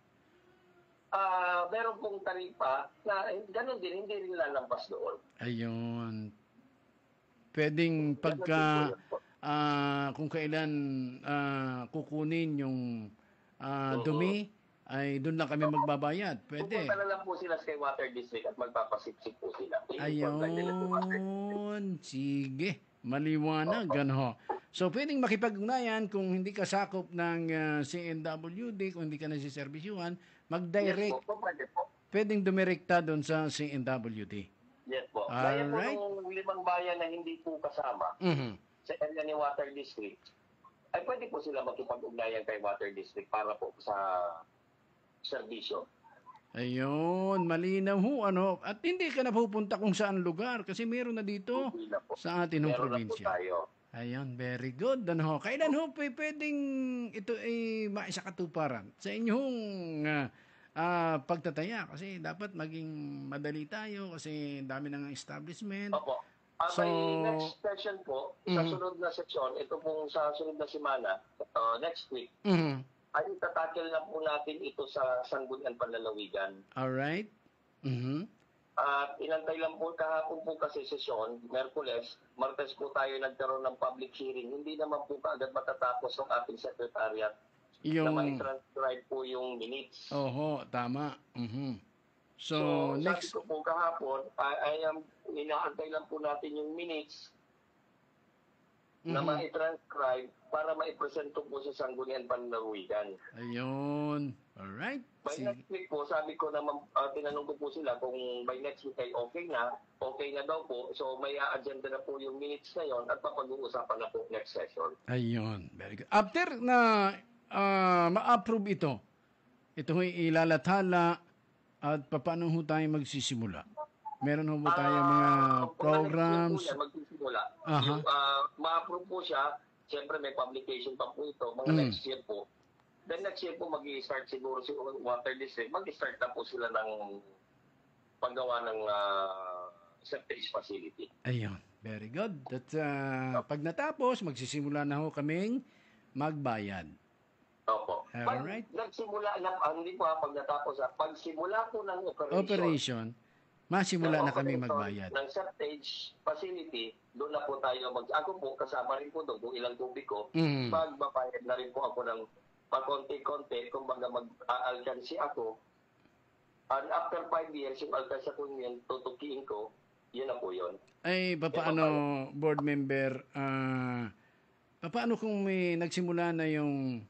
Meron pong taripa na ganun din, hindi rin lalampas doon. Ayun. Pwedeng pagka kung kailan kukunin yung dumi, ay doon lang kami magbabayad. Pwede. Pupunta na lang po sila sa Water District at magpapasipsip po sila. Ayun. Sige. Maliwanag. Gano. So, pwedeng makipag-ugnayan kung hindi ka sakop ng CNWD, kung hindi ka nasiservisyuhan, Yes mag-direct. po, pwede po. Pwedeng dumirekta doon sa CNWD. Yes po. Gaya po Alright. nung 5 bayan na hindi po kasama Mhm. sa area ni Water District, ay pwede po sila makipag-ugnayan kay Water District para po sa serbisyo. Ayun, malinaw ho, ano. At hindi ka na pupunta kung saan lugar kasi meron na dito Hindi na po. sa atin ng Meron na po probinsya. tayo. Ayun, very good. Ano ho? Kailan ho pwedeng ito ay maisakatuparan sa inyong pagtataya? Kasi dapat maging madali tayo kasi dami ng establishment. Opo. So, May next session po, sa sunod na seksyon, ito pong sa sunod na semana, next week, mhm. ay itatakil na po natin ito sa Sangguniang Panlalawigan. Alright. Mhm. At inantay lang po kahapon po kasi sesyon, Merkules, Martes po tayo nagkaroon ng public hearing. Hindi naman po kaagad matatapos ng ating secretariat na Yung, mai-transcribe po yung minutes. oho, tama. Mhm. So, Sabi next, ko po kahapon, inaantay lang po natin yung minutes na mai-transcribe para mai-present po sa Sangguniang Panlalawigan. ayun. Alright. By next week po, sabi ko naman, tinanong ko po sila kung by next week ay okay na daw po. So may agenda na po yung minutes na yon at papag-uusapan na po next session. Ayun. Very good. After na ma-approve ito ho'y ilalathala at paano ho tayo magsisimula? Meron ho ba tayo mga programs? Kung magsisimula. Aha. Yung ma-approve po siya, siyempre may publication pa po ito, mga next year po. Then next year po mag-i-start siguro si Water District, mag-i-start na po sila ng paggawa ng septage facility. Ayun. Very good. At pag natapos, magsisimula na ho kaming magbayad. Opo. Pag Alright. nagsimula na, hindi po pag natapos, pag simula po ng Operation, masimula ng na kami operation magbayad. ng septage facility, doon na po tayo ako po, kasama rin po doon kung ilang tubig ko, magbabayad na rin po ako ng pakonti-konti, kumbaga mag-alkansi ako. And after 5 years, yung alkansi ko yun, tutukiin ko, yun na po yun. Ay, paano, board member, paano kung may nagsimula na yung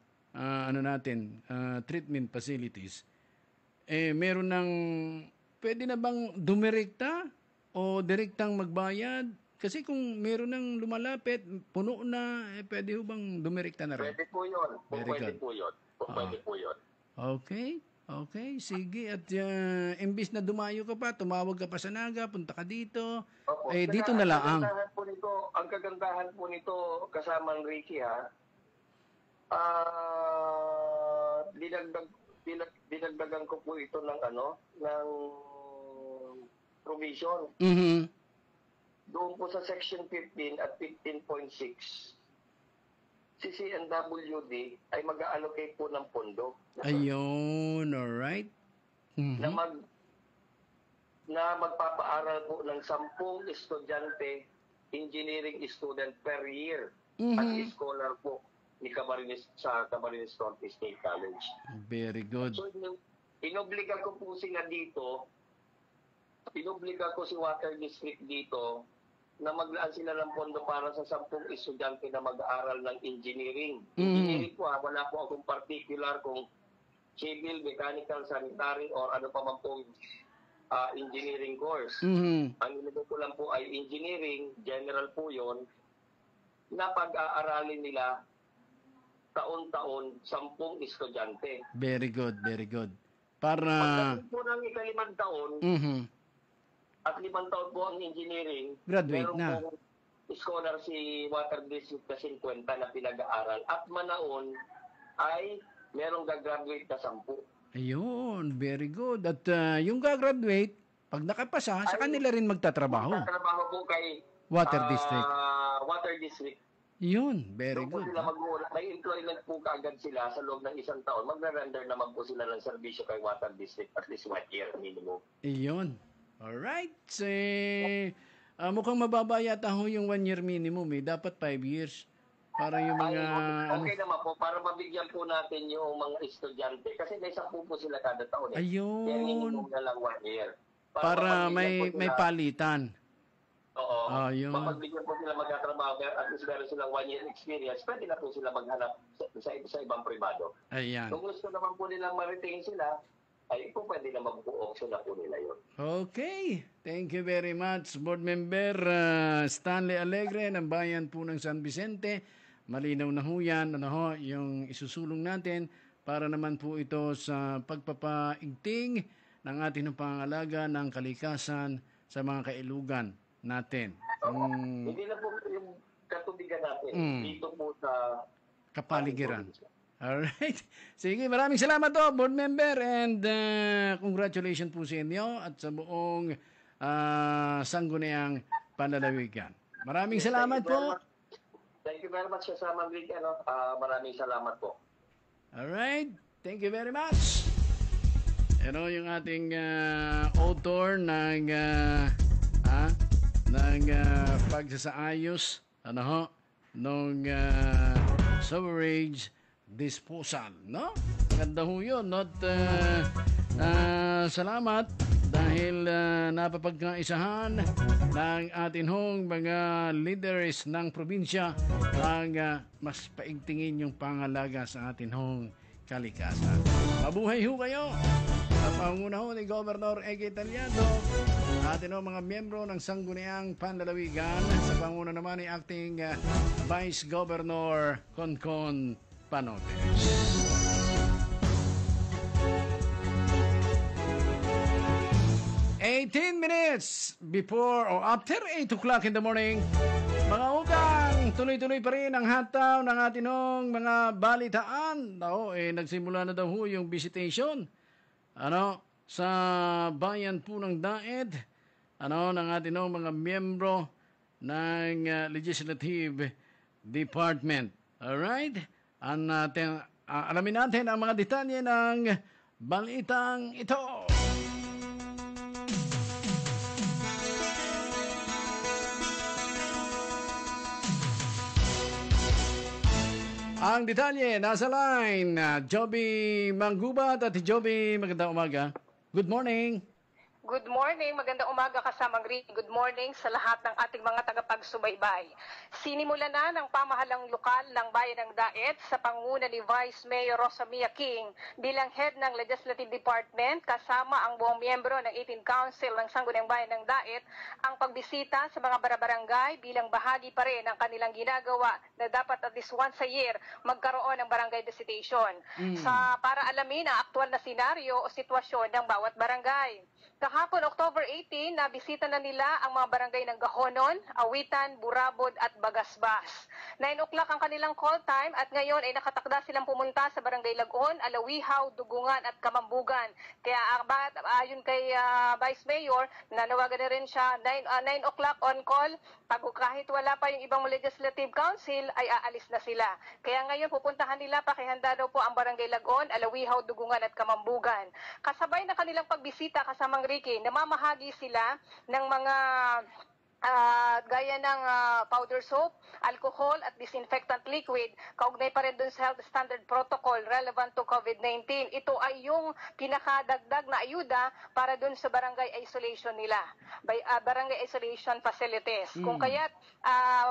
treatment facilities, meron ng, pwede na bang dumirekta o direktang magbayad? Kasi kung meron ng lumalapit, puno na, pwede ho bang dumirekta na rin? Pwede po yun. Very Pwede good. po yun. Pwede po yun. Okay, sige. At imbis na dumayo ka pa, tumawag ka pa sa Naga, punta ka dito, Opo. dito Saka na lang. ang kagandahan po nito, kasama ng Ricky dinagdagan ko po ito ng ng provision. Mhm. Doon po sa section 15 at 15.6, si CNWD ay mag-allocate po ng pondo. Ayun, alright. na magpapaaral po ng 10 estudyante, engineering student per year at scholar po ni Camarines sa Camarines Norte State College. Very good. So inobliga ko po sila dito, inobliga ko si Water District dito na maglaan sila ng pondo para sa 10 estudyante na mag-aaral ng engineering. Engineering po wala po akong particular kung civil, mechanical, sanitary, or ano pa man pong engineering course. Ang nilagay ko lang po ay engineering, general po yon, na pag-aaralin nila taon-taon 10 estudyante. Very good, very good. Para... Pagdating po ng ika-5 taon, at 5 taon po ang engineering, Graduate meron na. pong scholar si Water District na 50 na pinag-aaral. At manaon ay merong gagraduate na 10. Ayun, very good. At yung gagraduate, pag nakapasa, sa kanila rin magtatrabaho. Magtatrabaho po kay Water District. Water District. Yun, very Doon po good. sila may employment po kaagad sila sa loob ng 1 taon. Magre-render naman po sila ng serbisyo kay Water District at least 1 year minimum. Iyon. Alright. Mukhang mababa yata ho yung 1 year minimum eh. Dapat 5 years. Para yung mga... Okay naman po, para mabigyan po natin yung mga estudyante. Kasi may 10 po sila kada taon eh. Kaya Ayun. minimum na lang 1 year. Para mapagbigyan may po sila- palitan. Oo. Yun. Mapagbigyan po sila magkatrabaho, at least meron silang 1 year experience, pwede na po sila maghanap sa ibang privado. Ayan. Kung gusto naman po nilang ma-retain sila, ay po pwede na mag-option na po nila yun. Okay. Thank you very much, Board Member Stanley Alegre ng Bayan po ng San Vicente. Malinaw na ho yan, yung isusulong natin para naman po ito sa pagpapaigting ng ating pangalaga ng kalikasan sa mga kailugan natin. Hindi na po yung katubigan natin dito po sa kapaligiran. Alright. Sige, maraming salamat po, Board Member, and congratulations po sa inyo at sa buong sangguniang panlalawigan. Maraming salamat po. Thank you very much sa Manrique. Maraming salamat po. Alright. Thank you very much. Yung ating author ng pagsasaayos nung sewerage disposal, no? Maganda ho yun, salamat dahil napapagkaisahan ng ating hong mga leaders ng probinsya ang mas paigtingin yung pangalaga sa ating hong kalikasan. Mabuhay ho kayo! Sa panguna ho ni Governor Ege Taliado, atin mga miyembro ng Sangguniang Panlalawigan, sa panguna naman ni Acting Vice Governor Concon Panotes. Minutes before or after 8 o'clock in the morning, mga ugang, tuloy-tuloy pa rin ang hataw ng ating mga balitaan. Nagsimula na daw ho yung visitation sa bayan po ng Daet, ng ating mga miyembro ng Legislative Department. Alright? Alamin natin ang mga detalye ng balitang ito. Ang detalye, nasa line, Joby Manggubat at Joby, magandang umaga. Good morning. Good morning, magandang umaga kasamang Rick. Good morning sa lahat ng ating mga tagapagsubaybay. Sinimula na ng pamahalang lokal ng Bayan ng Daet sa panguna ni Vice Mayor Rosamia King bilang head ng Legislative Department kasama ang buong miyembro ng 18th Council ng Sangguniang Bayan ng Daet ang pagbisita sa mga barangay bilang bahagi pa rin ng kanilang ginagawa na dapat at least once a year magkaroon ng barangay visitation para alamin ang aktual na senaryo o sitwasyon ng bawat barangay. Kahapon, October 18, nabisita na nila ang mga barangay ng Gahonon, Awitan, Burabod at Bagasbas. 9 o'clock ang kanilang call time at ngayon ay nakatakda silang pumunta sa barangay Lagon, Alawihaw, Dugungan at Kamambugan. Kaya ayon kay Vice Mayor, nanawagan na rin siya 9 o'clock on call. Kahit wala pa yung ibang Legislative Council, ay aalis na sila. Kaya ngayon pupuntahan nila, pakihanda daw po ang barangay Lagon, Alawihaw, Dugungan at Kamambugan. Kasabay na kanilang pagbisita kasamang Ricky, namamahagi sila ng mga gaya ng powder soap, alcohol at disinfectant liquid, kaugnay pa rin dun sa health standard protocol relevant to COVID-19. Ito ay yung pinakadagdag na ayuda para dun sa barangay isolation nila, barangay isolation facilities. Kung kaya't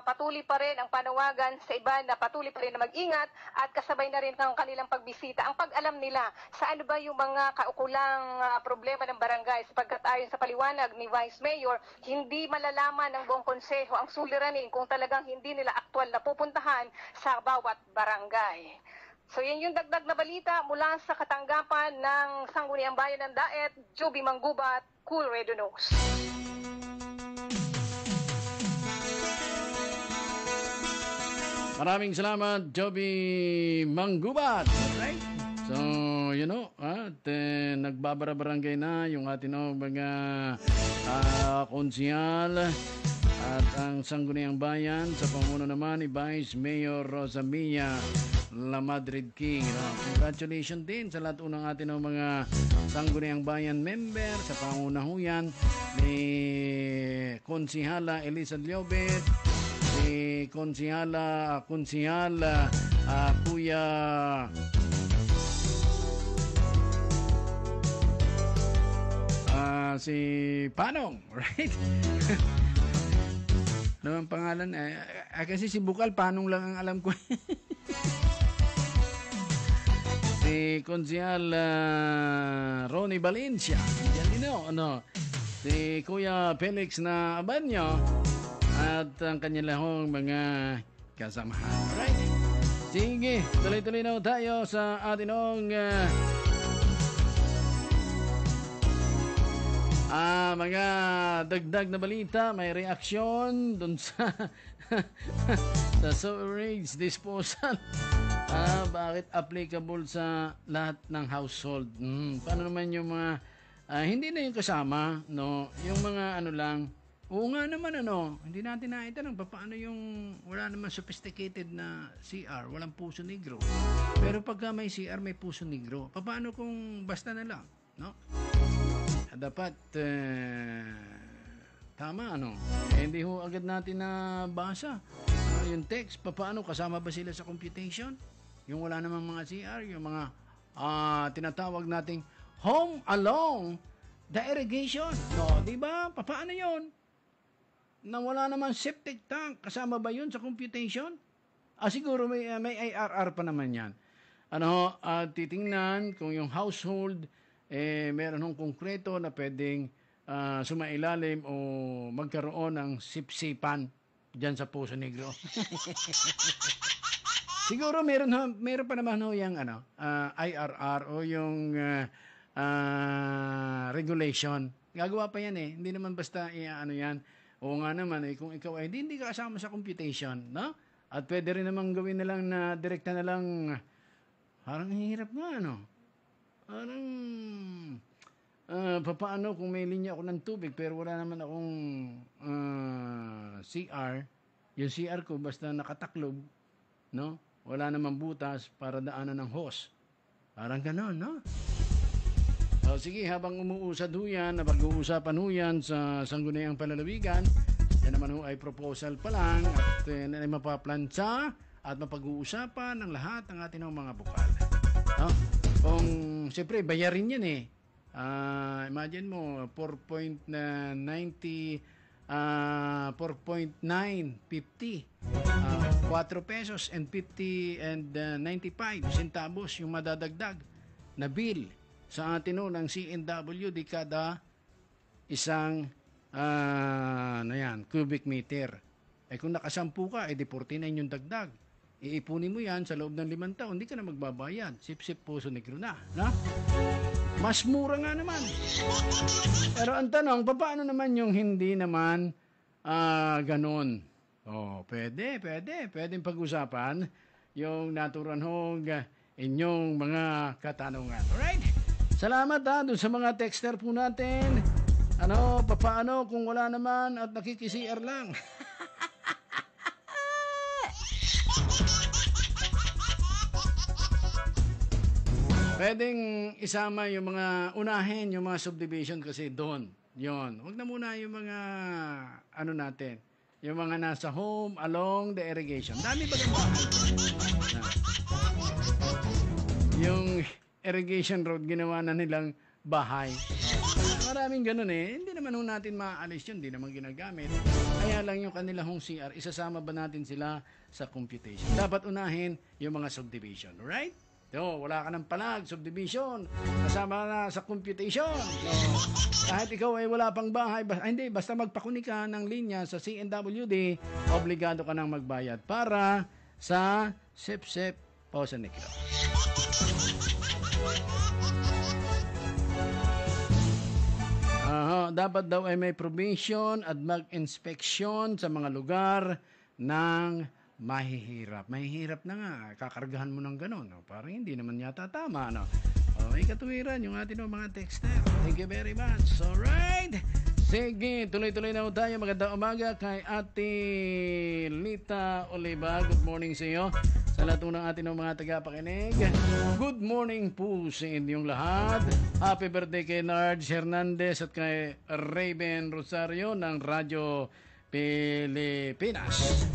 patuloy pa rin ang panawagan sa iba na patuloy pa rin na mag-ingat at kasabay na rin ng kanilang pagbisita ang pag-alam nila sa ano ba yung mga kaukulang problema ng barangay, sapagkat ayon sa paliwanag ni Vice Mayor, hindi malalaman ng buong konseho ang suliranin kung talagang hindi nila aktwal na pupuntahan sa bawat barangay. So yan yung dagdag na balita mula sa katanggapan ng Sangguniang Bayan ng Daet, Joby Manggubat, Cool Radio News. Maraming salamat, Joby Manggubat. Right? So, nagbabara-barangay na yung ating mga konsihal at ang Sangguniang Bayan sa pamuno naman ni Vice Mayor Rosamia Lamadrid King. Congratulations din sa lahat ng ating mga Sangguniang Bayan member sa pangunahuyan ni Konsihala Elisa Liobet, ni Konsihala Kuya si Panong, right? Ano ang pangalan? Kasi si Bukal, panong lang ang alam ko. Si Konsyal Ronnie Valencia. Yan din ano. Si Kuya Felix na Abanyo. At ang kanilang mga kasamahan. Alright. Sige, tuloy-tuloy na tayo sa atinong mga dagdag na balita. May reaksyon dun sa sa sewage disposal. Bakit applicable sa lahat ng household? Paano naman yung mga hindi na yung kasama, no? Yung mga ano lang. Oo nga naman, hindi natin naitanong paano yung wala naman sophisticated na CR, walang puso negro. Pero pagka may CR, may puso negro. Paano kung basta na lang, no? Dapat tama, hindi ho agad natin na basa yung text. Paano kasama ba sila sa computation? Yung wala namang mga CR, yung mga tinatawag nating home along the irrigation. No, di ba? Paano yon? Na wala namang septic tank, kasama ba yun sa computation? Siguro may IRR pa naman yan. Titingnan kung yung household meron ng konkreto na pwedeng sumailalim o magkaroon ng sipsipan dyan sa Puso Negro. Siguro meron pa naman yung IRR o yung regulation. Gagawa pa yan Hindi naman basta yan. Oo nga naman, kung ikaw ay hindi ka kasama sa computation, no? At pwede rin namang gawin na lang na direkta na lang, parang hirap nga, Parang, paano kung may linya ako ng tubig, pero wala naman akong CR, yung CR ko basta nakataklob, no? Wala namang butas para daanan ng hose. Parang ganon, no? Sige, habang umuusad ho yan, napag-uusapan ho yan sa Sangguniang Panlalawigan, yan naman ho ay proposal pa lang at ay mapaplansa at mapag-uusapan ng lahat ng ating mga bukal. Kung, siyempre, bayarin yan imagine mo, 4.950 4 pesos and 50 and 95 centavos yung madadagdag na bill sa atin ng CNW di kada isang cubic meter. Kung nakasampu ka, di 49 yung dagdag. Iipunin mo yan sa loob ng 5 taon, hindi ka na magbabayad. Sip-sip Puso Negro na. Mas mura nga naman. Pero ang tanong, paano naman yung hindi naman ganon? Pwedeng pag-usapan yung naturan hong inyong mga katanungan. Alright? Salamat doon sa mga texter po natin. Paano kung wala naman at nakikisiar lang? Pwedeng isama yung mga unahin, yung mga subdivision kasi doon. Yon. Huwag na muna yung mga natin. Yung mga nasa home along the irrigation. Dami ba ng bahay? Yung irrigation road, ginawa na nilang bahay. Maraming ganun Hindi naman natin maaalis yun. Hindi naman ginagamit. Kaya lang yung kanila hong CR, isasama ba natin sila sa computation? Dapat unahin yung mga subdivision. Alright? Wala ka ng palag, subdivision. Kasama na sa computation. Kahit ikaw ay wala pang bahay, basta magpakuni ka ng linya sa CNWD, obligado ka nang magbayad para sa SIP-SIP Puso Negro. Dapat daw ay may provision at mag-inspeksyon sa mga lugar ng mahihirap. Mahihirap na nga. Kakargahan mo ng gano'n. Parang hindi naman yata tama. May katuwiran yung ating mga texter. Thank you very much. Alright. Sige, tuloy-tuloy na tayo. Magandang umaga kay Ate Lita Oliva. Good morning sa iyo. Sa lahat ng ating mga tagapakinig. Good morning po sa inyong lahat. Happy birthday kay Nards Hernandez at kay Raven Rosario ng Radyo Pilipinas.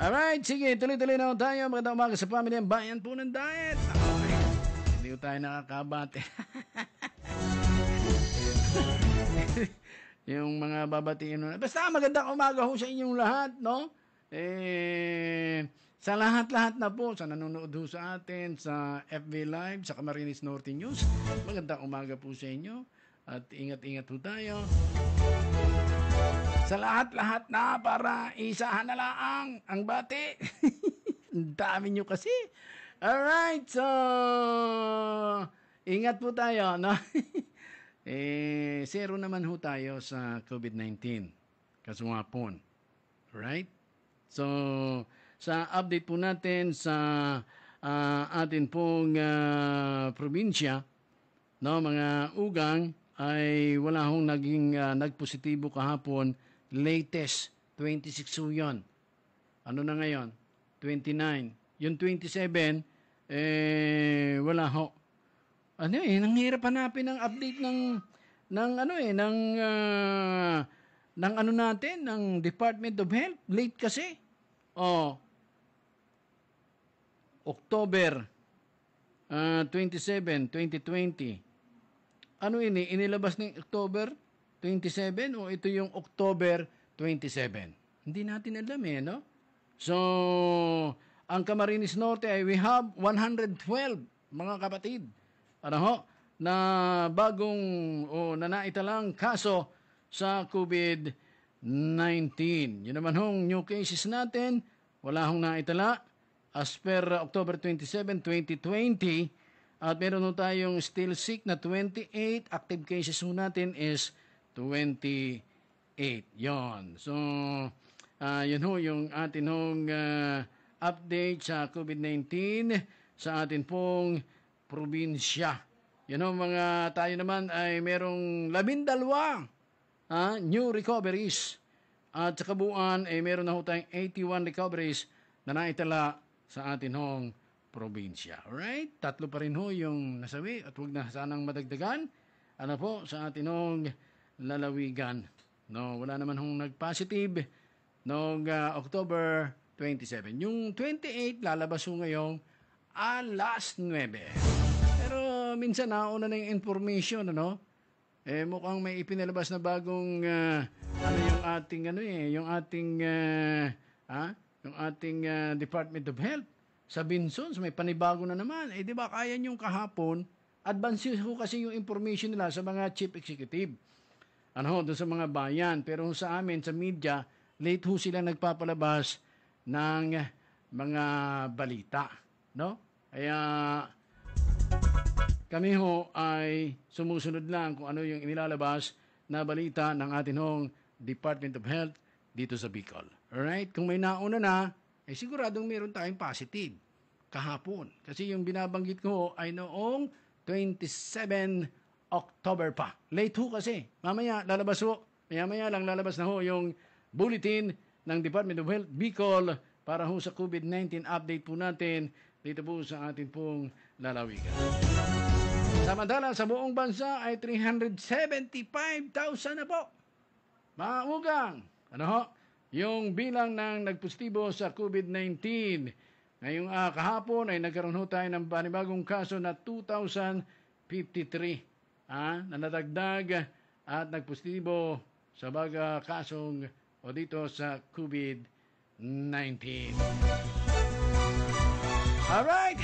Alright, sige, tuloy-tuloy na tayo. Magandang umaga sa pamilya. Bayan po ng diet. Okay. Hindi ko tayo nakakabate. yung mga babatiin mo. Basta magandang umaga ho sa inyong lahat, no? Sa lahat-lahat na po, sa nanonood ho sa atin, sa FB Live, sa Camarines Norte News, magandang umaga po sa inyo. At ingat-ingat ho tayo. Sa lahat-lahat na para isahan na lang ang bati. Ang dami nyo kasi. Alright, so ingat po tayo, no? Zero naman ho tayo sa COVID-19. Kasumapon. Alright? So, sa update po natin sa atin pong probinsya, no, mga ugang, ay wala hong naging nagpositibo kahapon. Latest, 26 ho yun. Ano na ngayon? 29. Yung 27, wala ho. Nanghirap hanapin ang update ng natin, ng Department of Health. Late kasi. October 27, 2020. Inilabas ng October 27 o ito yung October 27? Hindi natin alam no? So, ang Camarines Norte ay we have 112 mga kapatid. Na bagong na naitalang kaso sa COVID-19. Yun naman hong new cases natin, wala hong naitala as per October 27, 2020. At meron ho tayong still sick na 28. Active cases ho natin is 28. Yon. So, yun ho yung atin hong update sa COVID-19 sa atin pong probinsya. Yun ho, mga tayo naman ay merong 12 new recoveries. At sa kabuuan ay meron na ho tayong 81 recoveries na naitala sa atin hong probinsya. Alright? 3 pa rin ho yung nasawi at huwag na sanang madagdagan. Sa atin hong lalawigan. No, wala naman hong nag-positive noong October 27. Yung 28 lalabas ho ngayong alas 9. Pero minsan nauna na yung information, mukhang may ipinalabas na bagong yung ating Department of Health sa Binson, may panibago na naman. Di ba kaya niyong kahapon, advance ho kasi yung information nila sa mga chief executive. Doon sa mga bayan. Pero sa amin, sa media, late ho sila nagpapalabas ng mga balita. No? Kaya kami ho ay sumusunod lang kung ano yung inilalabas na balita ng atin hong Department of Health dito sa Bicol. Alright? Kung may nauna na, siguradong meron tayong positive kahapon. Kasi yung binabanggit ko ay noong 27 October pa. Late ho kasi. Mamaya lalabas ho. Maya lang lalabas na ho yung bulletin ng Department of Health Bicol para ho sa COVID-19 update po natin dito po sa atin pong lalawigan. Samantala, sa buong bansa ay 375,000 na po. Mga ugang, yung bilang ng nagpositibo sa COVID-19. Ngayong kahapon ay nagkaroon ho tayo ng panibagong kaso na 2,053 na nadagdag at nagpositibo sa baga kasong dito sa COVID-19. Alright!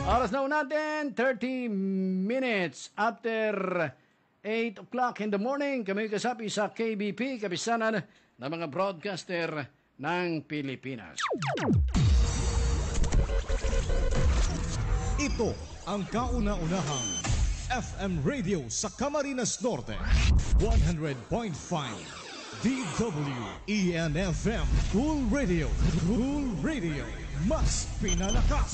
Oras na natin, 30 minutes after 8 o'clock in the morning. Kami kasapi sa KBP, kapisanan ng mga broadcaster ng Pilipinas. Ito ang kauna-unahang FM radio sa Camarines Norte. 100.5 DWEN-FM Cool Radio. Cool Radio. Mas pinalakas.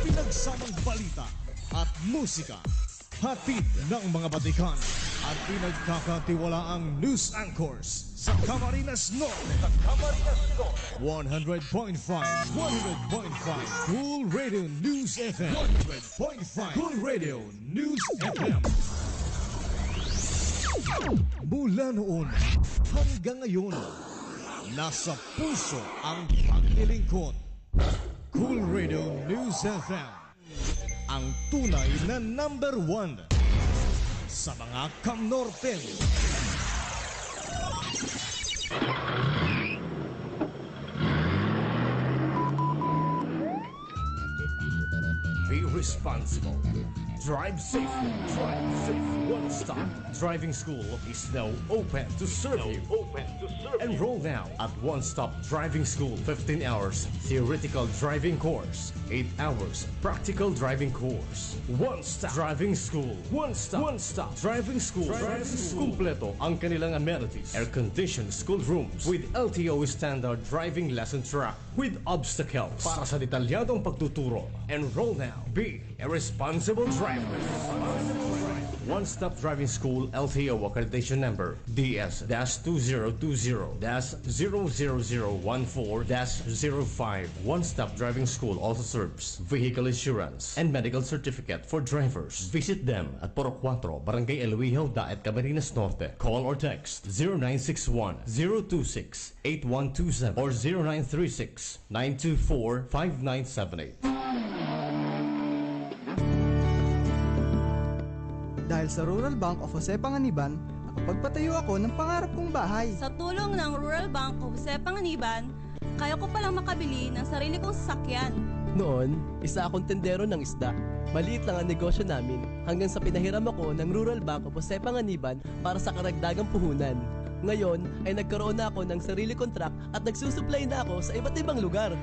Pinagsamang balita at musika. Hatid ng mga batikan at pinagkakatiwalaang news anchors sa Camarines Norte. 100.5 Cool Radio News FM. 100.5 Cool Radio News FM. Mula noon hanggang ngayon, nasa puso ang paglilingkod. Cool Radio News FM, ang tunay na number 1. sa mga Kamnorten. Be responsible. Drive safely. Drive safe. One Stop Driving School is now open to serve you. Enroll now at One Stop Driving School. 15 hours theoretical driving course. 8 hours practical driving course. One Stop Driving School. One Stop Driving School. Kumpleto ang kanilang amenities. Air-conditioned school rooms with LTO standard driving lesson track with obstacles. Para sa detalyadong pagtuturo, enroll now. Be a responsible driver. One Stop Driving School LTO accreditation number DS-2020-00014-05. One Stop Driving School also serves vehicle insurance and medical certificate for drivers. Visit them at Poro 4, Barangay Eluijo, Daet, Camarines Norte. Call or text 0961-026-8127 or 0936-924-5978. Dahil sa Rural Bank of Jose Panganiban, nakapagpatayo ako ng pangarap kong bahay. Sa tulong ng Rural Bank of Jose Panganiban, kaya ko palang makabili ng sarili kong sasakyan. Noon, isa akong tendero ng isda. Maliit lang ang negosyo namin hanggang sa pinahiram ako ng Rural Bank of Jose Panganiban para sa karagdagang puhunan. Ngayon ay nagkaroon na ako ng sarili kong truck at nagsusupply na ako sa iba't ibang lugar.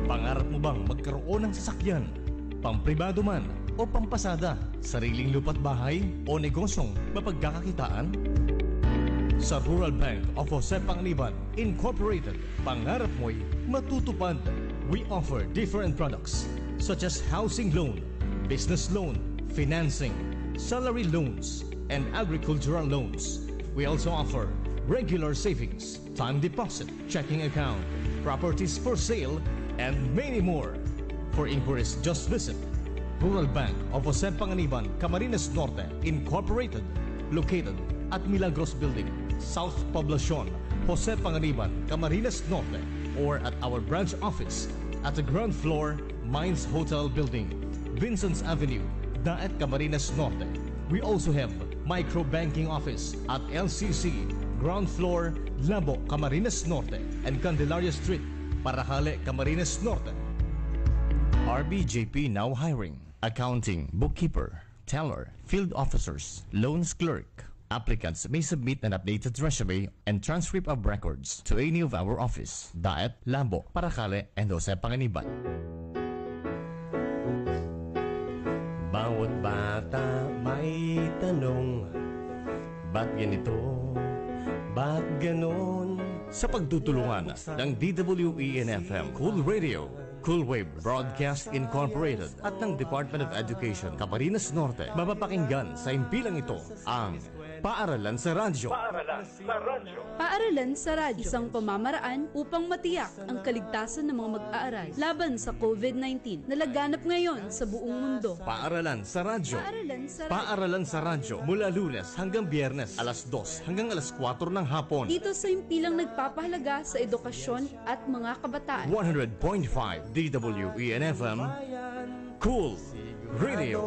Pangarap mo bang magkaroon ng sasakyan? Pampribado man o pampasada, sariling lupa't bahay o negosyong mapagkakakitaan? Sa Rural Bank of Jose Panganiban Incorporated, pangarap mo'y matutupad. We offer different products such as housing loan, business loan, financing, salary loans, and agricultural loans. We also offer regular savings, time deposit, checking account, properties for sale, and many more. For inquiries, just visit Rural Bank of Jose Panganiban, Camarines Norte, Incorporated, located at Milagros Building, South Poblacion, Jose Panganiban, Camarines Norte, or at our branch office at the ground floor, Mines Hotel Building, Vincent's Avenue, Daet, Camarines Norte. We also have micro banking office at LCC, ground floor, Labo, Camarines Norte, and Candelaria Street, Parajale, Camarines Norte. RBJP now hiring accounting, bookkeeper, teller, field officers, loans clerk. Applicants may submit an updated resume and transcript of records to any of our office, Daet, Lambo, Paracale, and Jose Panganiban. Bawat bata may tanong, ba't ganito? Ba't ganon? Sa pagtutulungan ng DWEN-FM Cool Radio, Cool Wave Broadcast Incorporated at ng Department of Education, Camarines Norte, mapapakinggan sa impilang ito ang Paaralan sa Radyo. Paaralan sa Radyo, isang pamamaraan upang matiyak ang kaligtasan ng mga mag-aaral laban sa COVID-19 na laganap ngayon sa buong mundo. Paaralan sa Radyo. Paaralan sa Radyo. Mula Lunes hanggang Biyernes, alas 2 hanggang alas 4 ng hapon. Dito sa impilang nagpapahalaga sa edukasyon at mga kabataan. 100.5 DWEN-FM Cool Radio.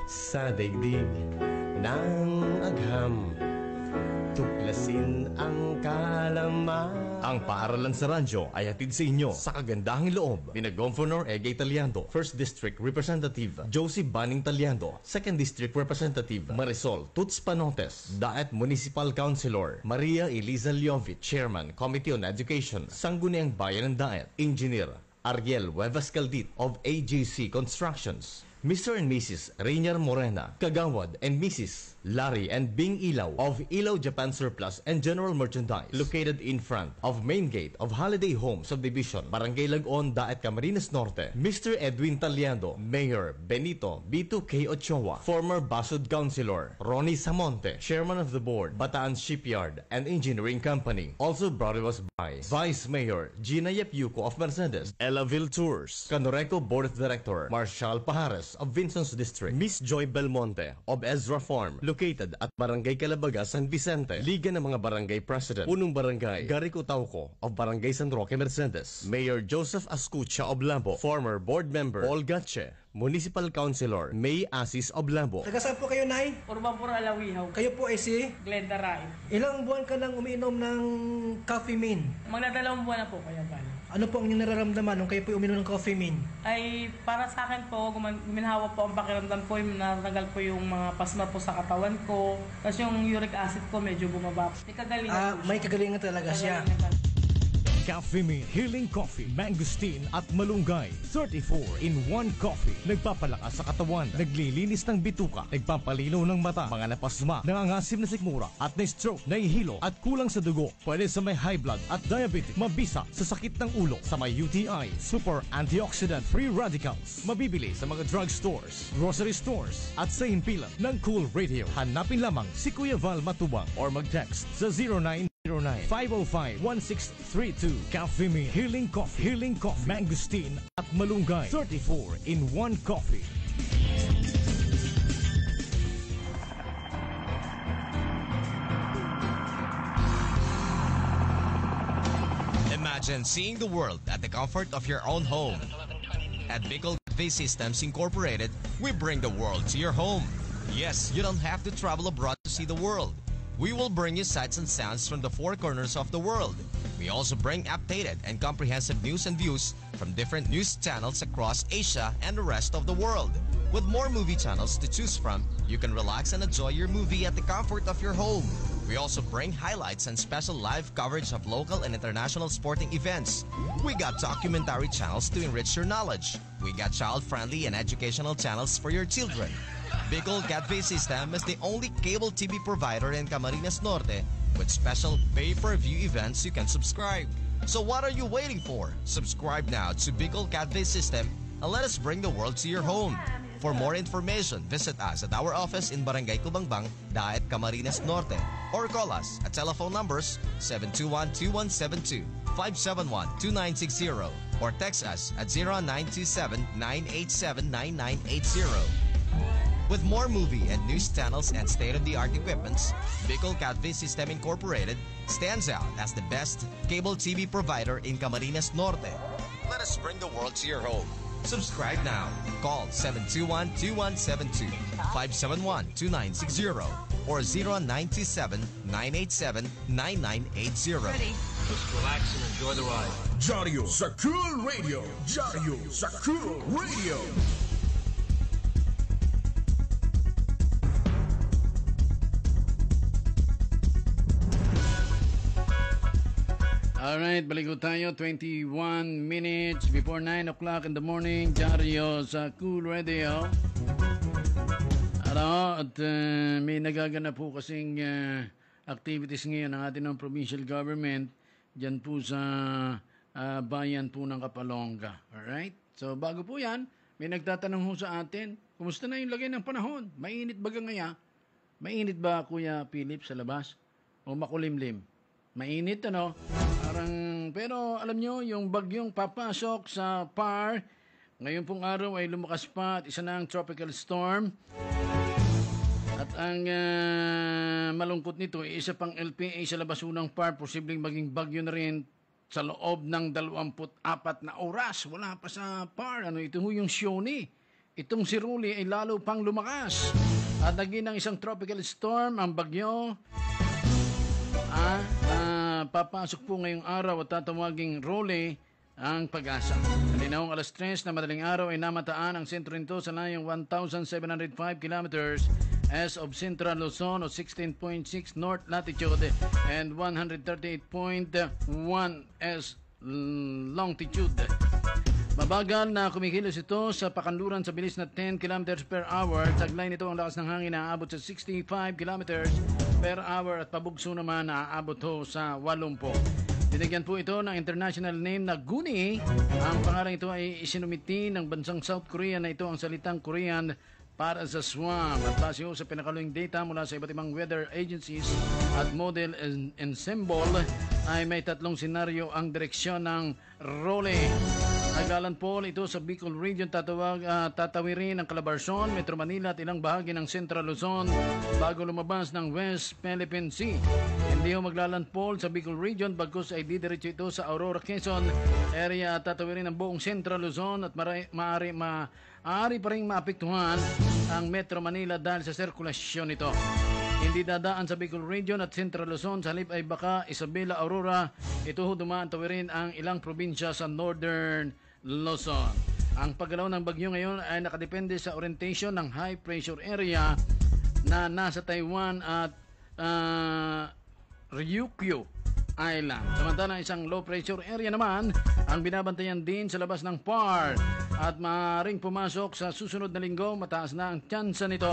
Sa daigdig ng agham, tuklasin ang kalaman. Ang Paaralan sa Radyo ay hatid sa inyo sa kagandahang loob ni Governor Egay Taliando, 1st District Representative Josie Banning Taliando, 2nd District Representative Marisol Tuts Panotes, Daet Municipal Councilor Maria Eliza Liovit, Chairman Committee on Education, Sangguniang Bayan ng Daet, Engineer Ariel Huevas Caldit of AJC Constructions, Mr. and Mrs. Rainier Morena, Kagawad and Mrs. Larry and Bing Ilaw of Ilaw Japan Surplus and General Merchandise, located in front of main gate of Holiday Home Subdivision, Barangay Lagon, Daet, Camarines Norte. Mr. Edwin Taliando, Mayor Benito B2K Ochoa, former Basud Councilor Ronnie Samonte, Chairman of the Board, Bataan Shipyard and Engineering Company. Also brought us by Vice Mayor Gina Yepiuco of Mercedes, Elaville Tours, Canoreco Board of Director Marshall Pajares, Girls of Vincent's District. Miss Joy Belmonte of Ezra Farm, located at Barangay Calabaga, San Vicente. Liga ng mga Barangay President, Punong Barangay Gary Cutauco of Barangay San Roque Mercedes. Mayor Joseph Ascucha of Lambo. Former Board Member Paul Gatche. Municipal Councilor May Asis of Lambo. Taga saan po kayo, Nay? Urban Alawihaw. Kayo po ay si? Glenda Rai. Ilang buwan ka nang umiinom ng Coffee Bean? Magdadalawang buwan na po, Kuya Val. Ano po ang inyong nararamdaman nung kayo po uminom ng Coffee Bean? Ay, para sa akin po, guminhawa po ang pakiramdam ko, natanggal po yung mga pasma po sa katawan ko. Tapos yung uric acid ko medyo bumaba. May kagalingan po siya. May kagalingan talaga siya. Coffee Bean, Healing Coffee, Mangosteen at Malunggay. 34 in 1 coffee. Nagpapalakas sa katawan, naglilinis ng bituka, nagpapalinaw ng mata, mga napasma, nangangasim na sikmura at na-stroke, nahihilo at kulang sa dugo. Pwede sa may high blood at diabetic, mabisa sa sakit ng ulo, sa may UTI, super antioxidant free radicals. Mabibili sa mga drugstores, grocery stores at sa himpilan ng Cool Radio. Hanapin lamang si Kuya Val Matubang or mag-text sa 0909-505-1632. Coffee Bean, Healing Coffee, Mangosteen at Malunggay. 34 in 1 coffee. Imagine seeing the world at the comfort of your own home. At Bicol Gateway Systems Incorporated, we bring the world to your home. Yes, you don't have to travel abroad to see the world. We will bring you sights and sounds from the 4 corners of the world. We also bring updated and comprehensive news and views from different news channels across Asia and the rest of the world. With more movie channels to choose from, you can relax and enjoy your movie at the comfort of your home. We also bring highlights and special live coverage of local and international sporting events. We got documentary channels to enrich your knowledge. We got child-friendly and educational channels for your children. Bicol Gateway System is the only cable TV provider in Camarines Norte with special pay-per-view events you can subscribe. So what are you waiting for? Subscribe now to Bicol Gateway System and let us bring the world to your home. For more information, visit us at our office in Barangay Kubangbang, Daet, Camarines Norte, or call us at telephone numbers 721-2172, 571-2960, or text us at 0927-987-9980. With more movie and news channels and state-of-the-art equipments, Bicol Gateway System Incorporated stands out as the best cable TV provider in Camarines Norte. Let us bring the world to your home. Subscribe now. Call 721-2172, 571-2960, or 0927-987-9980. Just relax and enjoy the ride. Jaryo sa Cool Radio. Jaryo sa Cool Radio. Alright, balik ko tayo. 21 minutes before 9 o'clock in the morning. Jaryo sa Cool Radio. At may nagaganap po kasing activities ngayon ng ating ng provincial government dyan po sa bayan po ng Kapalonga. Alright? So bago po yan, may nagtatanong ho sa atin, kumusta na yung lagay ng panahon? Mainit ba ngaya? Mainit ba, Kuya Philip, sa labas? O makulimlim? Mainit, ano? Pero alam nyo, yung bagyong papasok sa PAR, ngayon pong araw ay lumakas pa at isa na ang tropical storm. At ang malungkot nito, isa pang LPA sa labasunang PAR, posibleng maging bagyo na rin sa loob ng 24 na oras. Wala pa sa PAR. Ito yung Sioni. Itong si Ruli ay lalo pang lumakas. At naging ng isang tropical storm ang bagyo. Papasok po ngayong araw at tatawaging Role ang Pag-asa. Kaninahong alas 3 na madaling araw ay namataan ang sentro nito sa layong 1,705 kilometers as of Central Luzon o 16.6 north latitude and 138.1 as longitude. Mabagal na kumikilos ito sa pakanluran sa bilis na 10 km per hour. Taglay nito ang lakas ng hangin na aabot sa 65 km per hour at pabugso naman na aabot ho sa 80. Binigyan po ito ng international name na Guni. Ang pangalan ito ay isinumiti ng bansang South Korea na ito ang salitang Korean para sa swam. At base sa pinakaluing data mula sa iba't ibang weather agencies at model ensemble ay may 3 senaryo ang direksyon ng Role. Naglalandfall ito sa Bicol Region, tatawirin ang Calabarzon, Metro Manila at ilang bahagi ng Central Luzon bago lumabas ng West Philippine Sea. Hindi ho maglalandfall sa Bicol Region bagkus ay didiretso ito sa Aurora, Quezon area at tatawirin ang buong Central Luzon at maaari pa rin maapektuhan ang Metro Manila dahil sa sirkulasyon nito. Hindi dadaan sa Bicol Region at Central Luzon, sa halip ay baka Isabela, Aurora. Ito ho dumaan tawirin ang ilang probinsya sa Northern Luzon. Ang paggalaw ng bagyo ngayon ay nakadepende sa orientation ng high pressure area na nasa Taiwan at Ryukyu Island. Samantala isang low pressure area naman ang binabantayan din sa labas ng PAR at maaaring pumasok sa susunod na linggo. Mataas na ang tsansa nito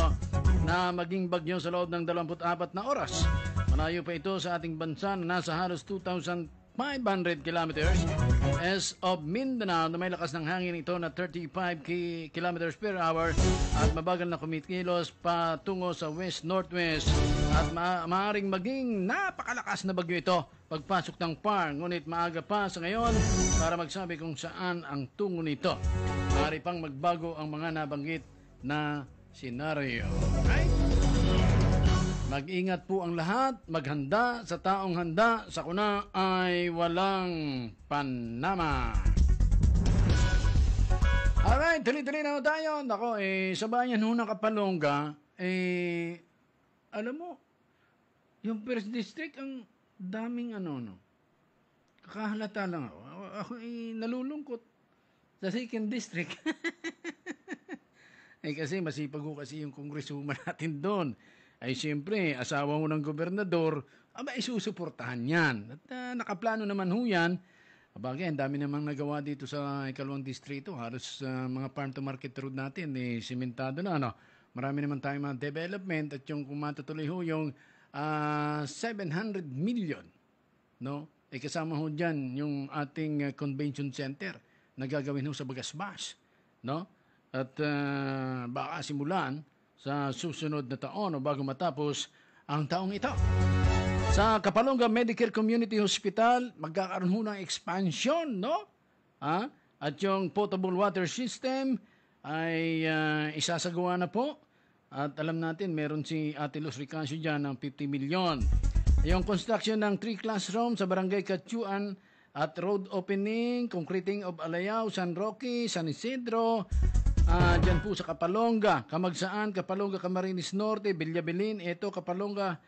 na maging bagyo sa loob ng 24 na oras. Malayo pa ito sa ating bansa na nasa halos 2,500 kilometers. As of Mindanao na may lakas ng hangin ito na 35 kilometers per hour at mabagal na kumikilos patungo sa west-northwest at maaaring maging napakalakas na bagyo ito pagpasok ng PAR. Ngunit maaga pa sa ngayon para magsabi kung saan ang tungo nito. Maaari pang magbago ang mga nabanggit na senaryo. Right? Mag-ingat po ang lahat, maghanda sa taong handa, sa kuna ay walang panama. Alright, tuloy-tuloy na tayo. Nako, sa bayan ho ng Kapalonga, alam mo, yung First District, ang daming kakahalata lang ako. Ako nalulungkot sa Second District. Kasi masipag ko kasi yung kongresuman natin doon. Ay siyempre, asawa mo ng gobernador, isusuportahan yan. At nakaplano naman ho yan. Bagay, ang dami namang nagawa dito sa ikalawang distrito. Halos mga farm to market road natin, simentado na. Marami naman tayong mga development at yung kumatutuloy ho yung 700 million. Kasama ho dyan yung ating convention center na gagawin ho sa Bagasbas. At baka simulan sa susunod na taon o bago matapos ang taong ito. Sa Kapalonga Medicare Community Hospital, magkakaroon ho ng expansion, At yung potable water system ay isasagawa na po. At alam natin, meron si Ate Luz Ricancio dyan ng 50 million. Yung construction ng 3 classrooms sa Barangay Katyuan at road opening, concreting of Alayao, San Roque, San Isidro, dyan po sa Kapalonga, Kamagsaan, Kapalonga, Camarines Norte, Bilyabilin, ito Kapalonga,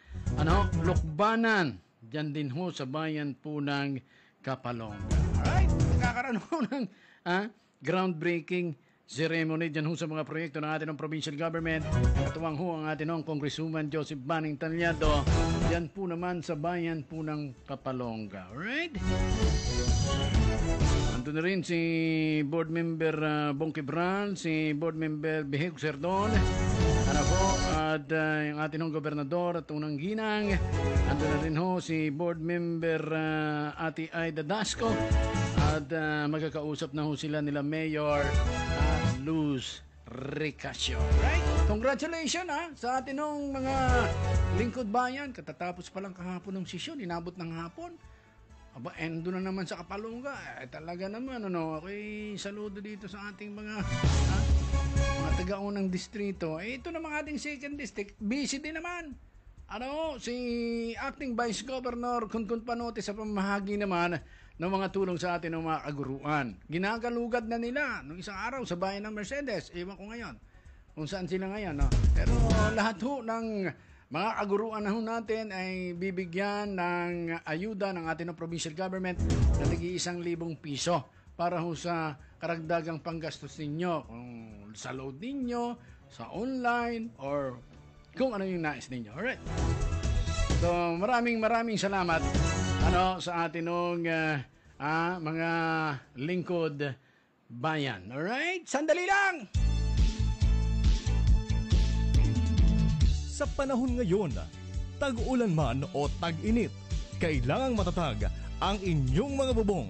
Lukbanan, dyan din ho sa bayan po ng Kapalonga. Alright, kakaroon ho ng groundbreaking ceremony dyan ho sa mga proyekto ng ating provincial government. Katuwang ho ang ating Congresswoman Joseph Banning Talyado, dyan po naman sa bayan po ng Kapalonga. Alright? Ando na rin si Board Member Bong Quebral, si Board Member Beheg Serdon, at yung ating gobernador at unang ginang. Ando na rin ho si Board Member Ate Aida Dasco at magkakausap na ho sila nila Mayor Luz Ricancio. Right? Congratulations sa atin mga lingkod bayan. Katatapos pa lang kahapon ng sesyon, inabot ng hapon. Endo na naman sa Kapalonga. Talaga naman, ako'y saludo dito sa ating mga taga-unang distrito. Ito naman ating second district, busy din naman. Si Acting Vice Governor Kunkun Panote sa pamahagi naman ng mga tulong sa atin ng mga kaguruan. Ginagalugad na nila nung isang araw sa bayan ng Mercedes. Ewan ko ngayon kung saan sila ngayon. Pero lahat ho ng mga kaguruan na ho natin ay bibigyan ng ayuda ng ating provincial government na tig-1,000 piso para ho sa karagdagang panggastos ninyo. Kung sa load ninyo, sa online, or kung ano yung nais ninyo. Alright. So, maraming salamat sa atin mga lingkod bayan. Alright? Sandali lang! Sa panahon ngayon, tag-ulan man o tag-init, kailangang matatag ang inyong mga bubong.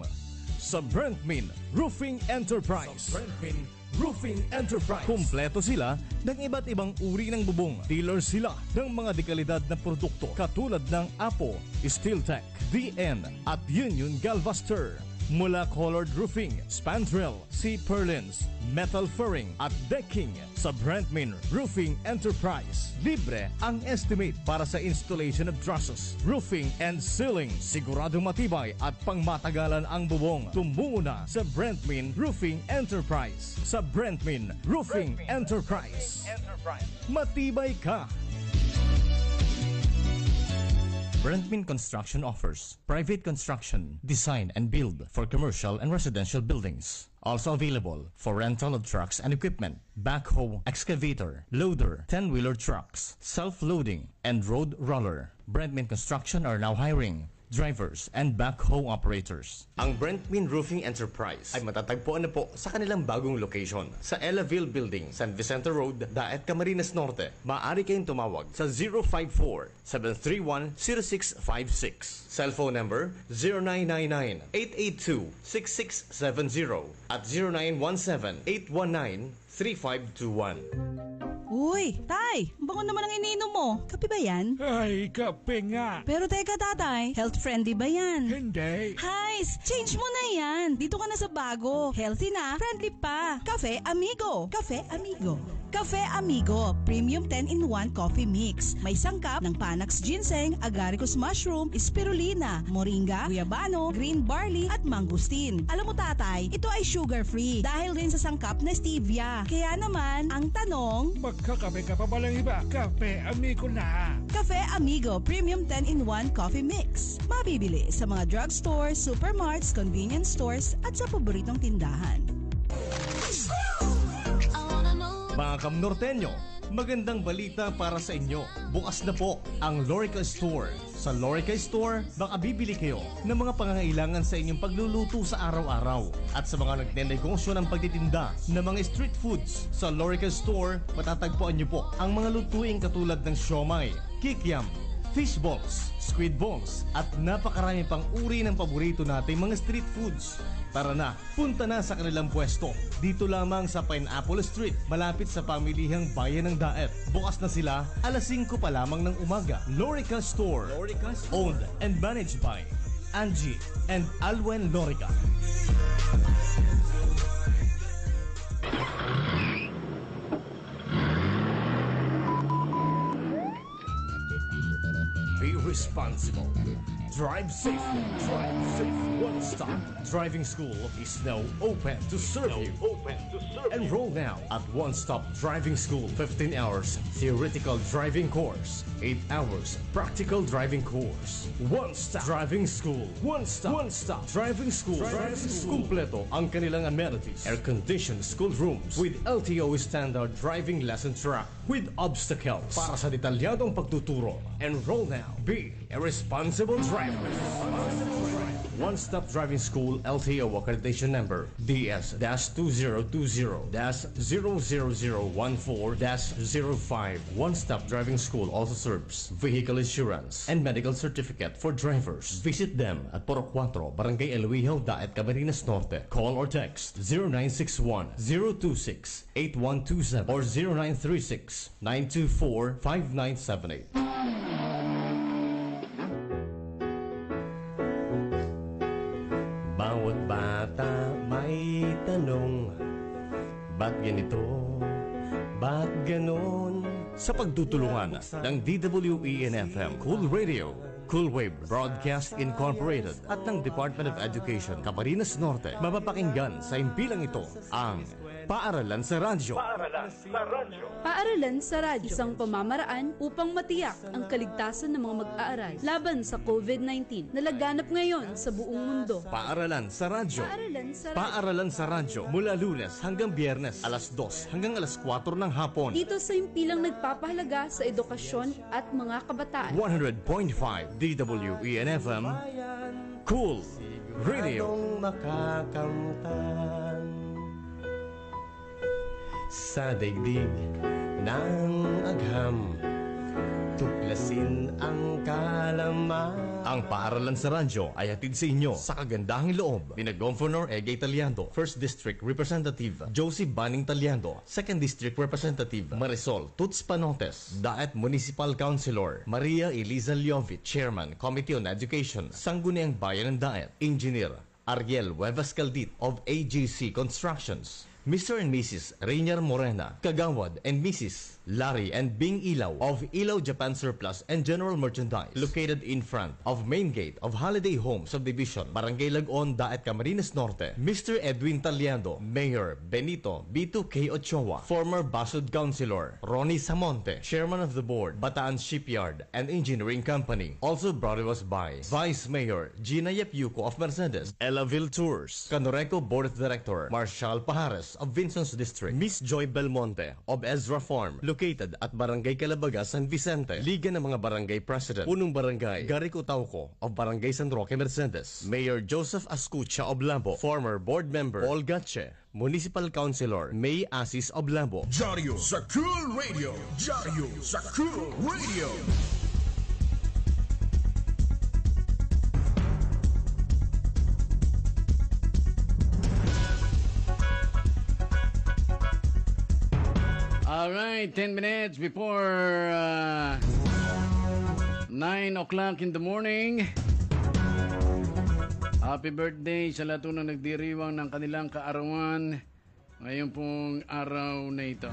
Sa Brentmin Roofing Enterprise. Kumpleto sila ng iba't ibang uri ng bubong. Dealer sila ng mga dekalidad na produkto katulad ng Apo, Steeltech, DN at Union Galvaster. Mula colored roofing, spandrel, C-purlins, metal furring at decking sa Brentmin Roofing Enterprise. Libre ang estimate para sa installation of trusses, roofing and ceiling. Siguradong matibay at pangmatagalan ang bubong. Tumungo na sa Brentmin Roofing Enterprise. Sa Brentmin Roofing Enterprise. Matibay ka! Brentmin Construction offers private construction, design and build for commercial and residential buildings. Also available for rental of trucks and equipment, backhoe, excavator, loader, 10-wheeler trucks, self-loading, and road roller. Brentmin Construction are now hiring drivers and backhoe operators. Ang Brentmin Roofing Enterprise ay matatagpuan na po sa kanilang bagong location sa Elaville Building, San Vicente Road, Daet, Camarines Norte. Maaari kayong tumawag sa 054-731-0656. Cellphone number 0999-882-6670 at 0917-819-3521. Uy, Tay! Ang bango naman ang iniinom mo. Kape ba yan? Ay, kape nga. Pero teka, Tatay, health-friendly ba yan? Hindi. Hays, change mo na yan. Dito ka na sa bago. Healthy na, friendly pa. Cafe Amigo. Cafe Amigo. Cafe Amigo, Premium 10-in-1 Coffee Mix. May sangkap ng Panax Ginseng, Agaricus Mushroom, Spirulina, Moringa, Guyabano, Green Barley at Mangustin. Alam mo, Tatay, ito ay sugar-free dahil din sa sangkap na stevia. Kaya naman, ang tanong, magkakape ka pa ba lang iba? Cafe Amigo na. Cafe Amigo Premium 10-in-1 Coffee Mix. Mabibili sa mga drugstores, supermarts, convenience stores at sa paboritong tindahan. Mga Kamnorteño, magandang balita para sa inyo. Bukas na po ang Lorica Store. Sa Lorica Store, baka bibili kayo ng mga pangangailangan sa inyong pagluluto sa araw-araw. At sa mga nagnenegosyo ng pagtitinda ng mga street foods, sa Lorica Store, matatagpuan nyo po ang mga lutuing katulad ng siomay, kikiam, fish balls, squid balls, at napakarami pang uri ng paborito nating mga street foods. Tara na, punta na sa kanilang pwesto. Dito lamang sa Pineapple Street, malapit sa pamilihang bayan ng Daet. Bukas na sila, alas 5 pa lamang ng umaga. Lorica Store. Owned and managed by Angie and Alwen Lorica. Be responsible. Drive safely. Drive safe. One Stop Driving School is now open to serve you. Enroll now at One Stop Driving School. 15 hours theoretical driving course, 8 hours practical driving course. One Stop Driving School. One Stop Driving School. Kumpleto ang kanilang amenities. Air-conditioned school rooms with LTO standard driving lesson track with obstacles para sa detalyadong pagtuturo. Enroll now. Be a responsible driver. One Stop Driving School LTO accreditation number DS-2020-00014-05. One Stop Driving School also serves vehicle insurance and medical certificate for drivers. Visit them at Poro 4, Barangay Eluihaw, Daet, Camarines Norte. Call or text 0961-026-8127 or 0936-924-5978. Bawat bata may tanong, ba't ganito, ba't ganon? Sa pagtutulungan ng DWEN-FM, Cool Radio, Cool Wave Broadcast Incorporated at ng Department of Education, Camarines Norte, mapapakinggan sa impilang ito ang Paaralan sa Radyo. Paaralan sa Radyo, isang pamamaraan upang matiyak ang kaligtasan ng mga mag-aaral laban sa COVID-19 na laganap ngayon sa buong mundo. Paaralan sa Radyo. Paaralan sa Radyo mula Lunes hanggang Biyernes, alas 2 hanggang alas 4 ng hapon. Dito sa impilang nagpapahalaga sa edukasyon at mga kabataan. 100.5 DWEN-FM Cool Radio. Makakamtan sa daigdig ng agham, tuklasin ang kalaman. Ang Paaralan sa Radyo ay hatid sa inyo sa kagandahang loob ni Governor Egay Taliando, 1st District Representative Josie Banning Taliando, 2nd District Representative Marisol Tuts Panotes, Daet Municipal Councilor Maria Eliza Liovic, Chairman, Committee on Education, Sangguniang Bayan ng Daet, Engineer Ariel Huevas Caldit of AGC Constructions, Mr. and Mrs. Rainier Morena, Kagawad, and Mrs. Larry and Bing Ilaw of Ilaw Japan Surplus and General Merchandise, located in front of main gate of Holiday Home Subdivision, Barangay Lagon, Daet, Camarines Norte. Mr. Edwin Taliando, Mayor Benito B2K Ochoa, former Basud Councilor Ronnie Samonte, Chairman of the Board, Bataan Shipyard and Engineering Company. Also brought to us by Vice Mayor Gina Yapyuko of Mercedes, Elaville Tours, Canoreco Board of Director Marshal Pajares of Vincent's District, Miss Joy Belmonte of Ezra Farm, located at Barangay Calabaga, San Vicente, Liga ng mga Barangay President, Punong Barangay Garico Tauco of Barangay San Roque Mercedes, Mayor Joseph Ascucha of Lambo, former board member Paul Gatche, Municipal Councilor May Asis of Lambo. Dyaryo sa Cool Radio. Dyaryo sa Cool Radio. Alright, 10 minutes before 9 o'clock in the morning. Happy birthday sa lahat ng nagdiriwang ng kanilang kaarawan ngayon pong araw na ito.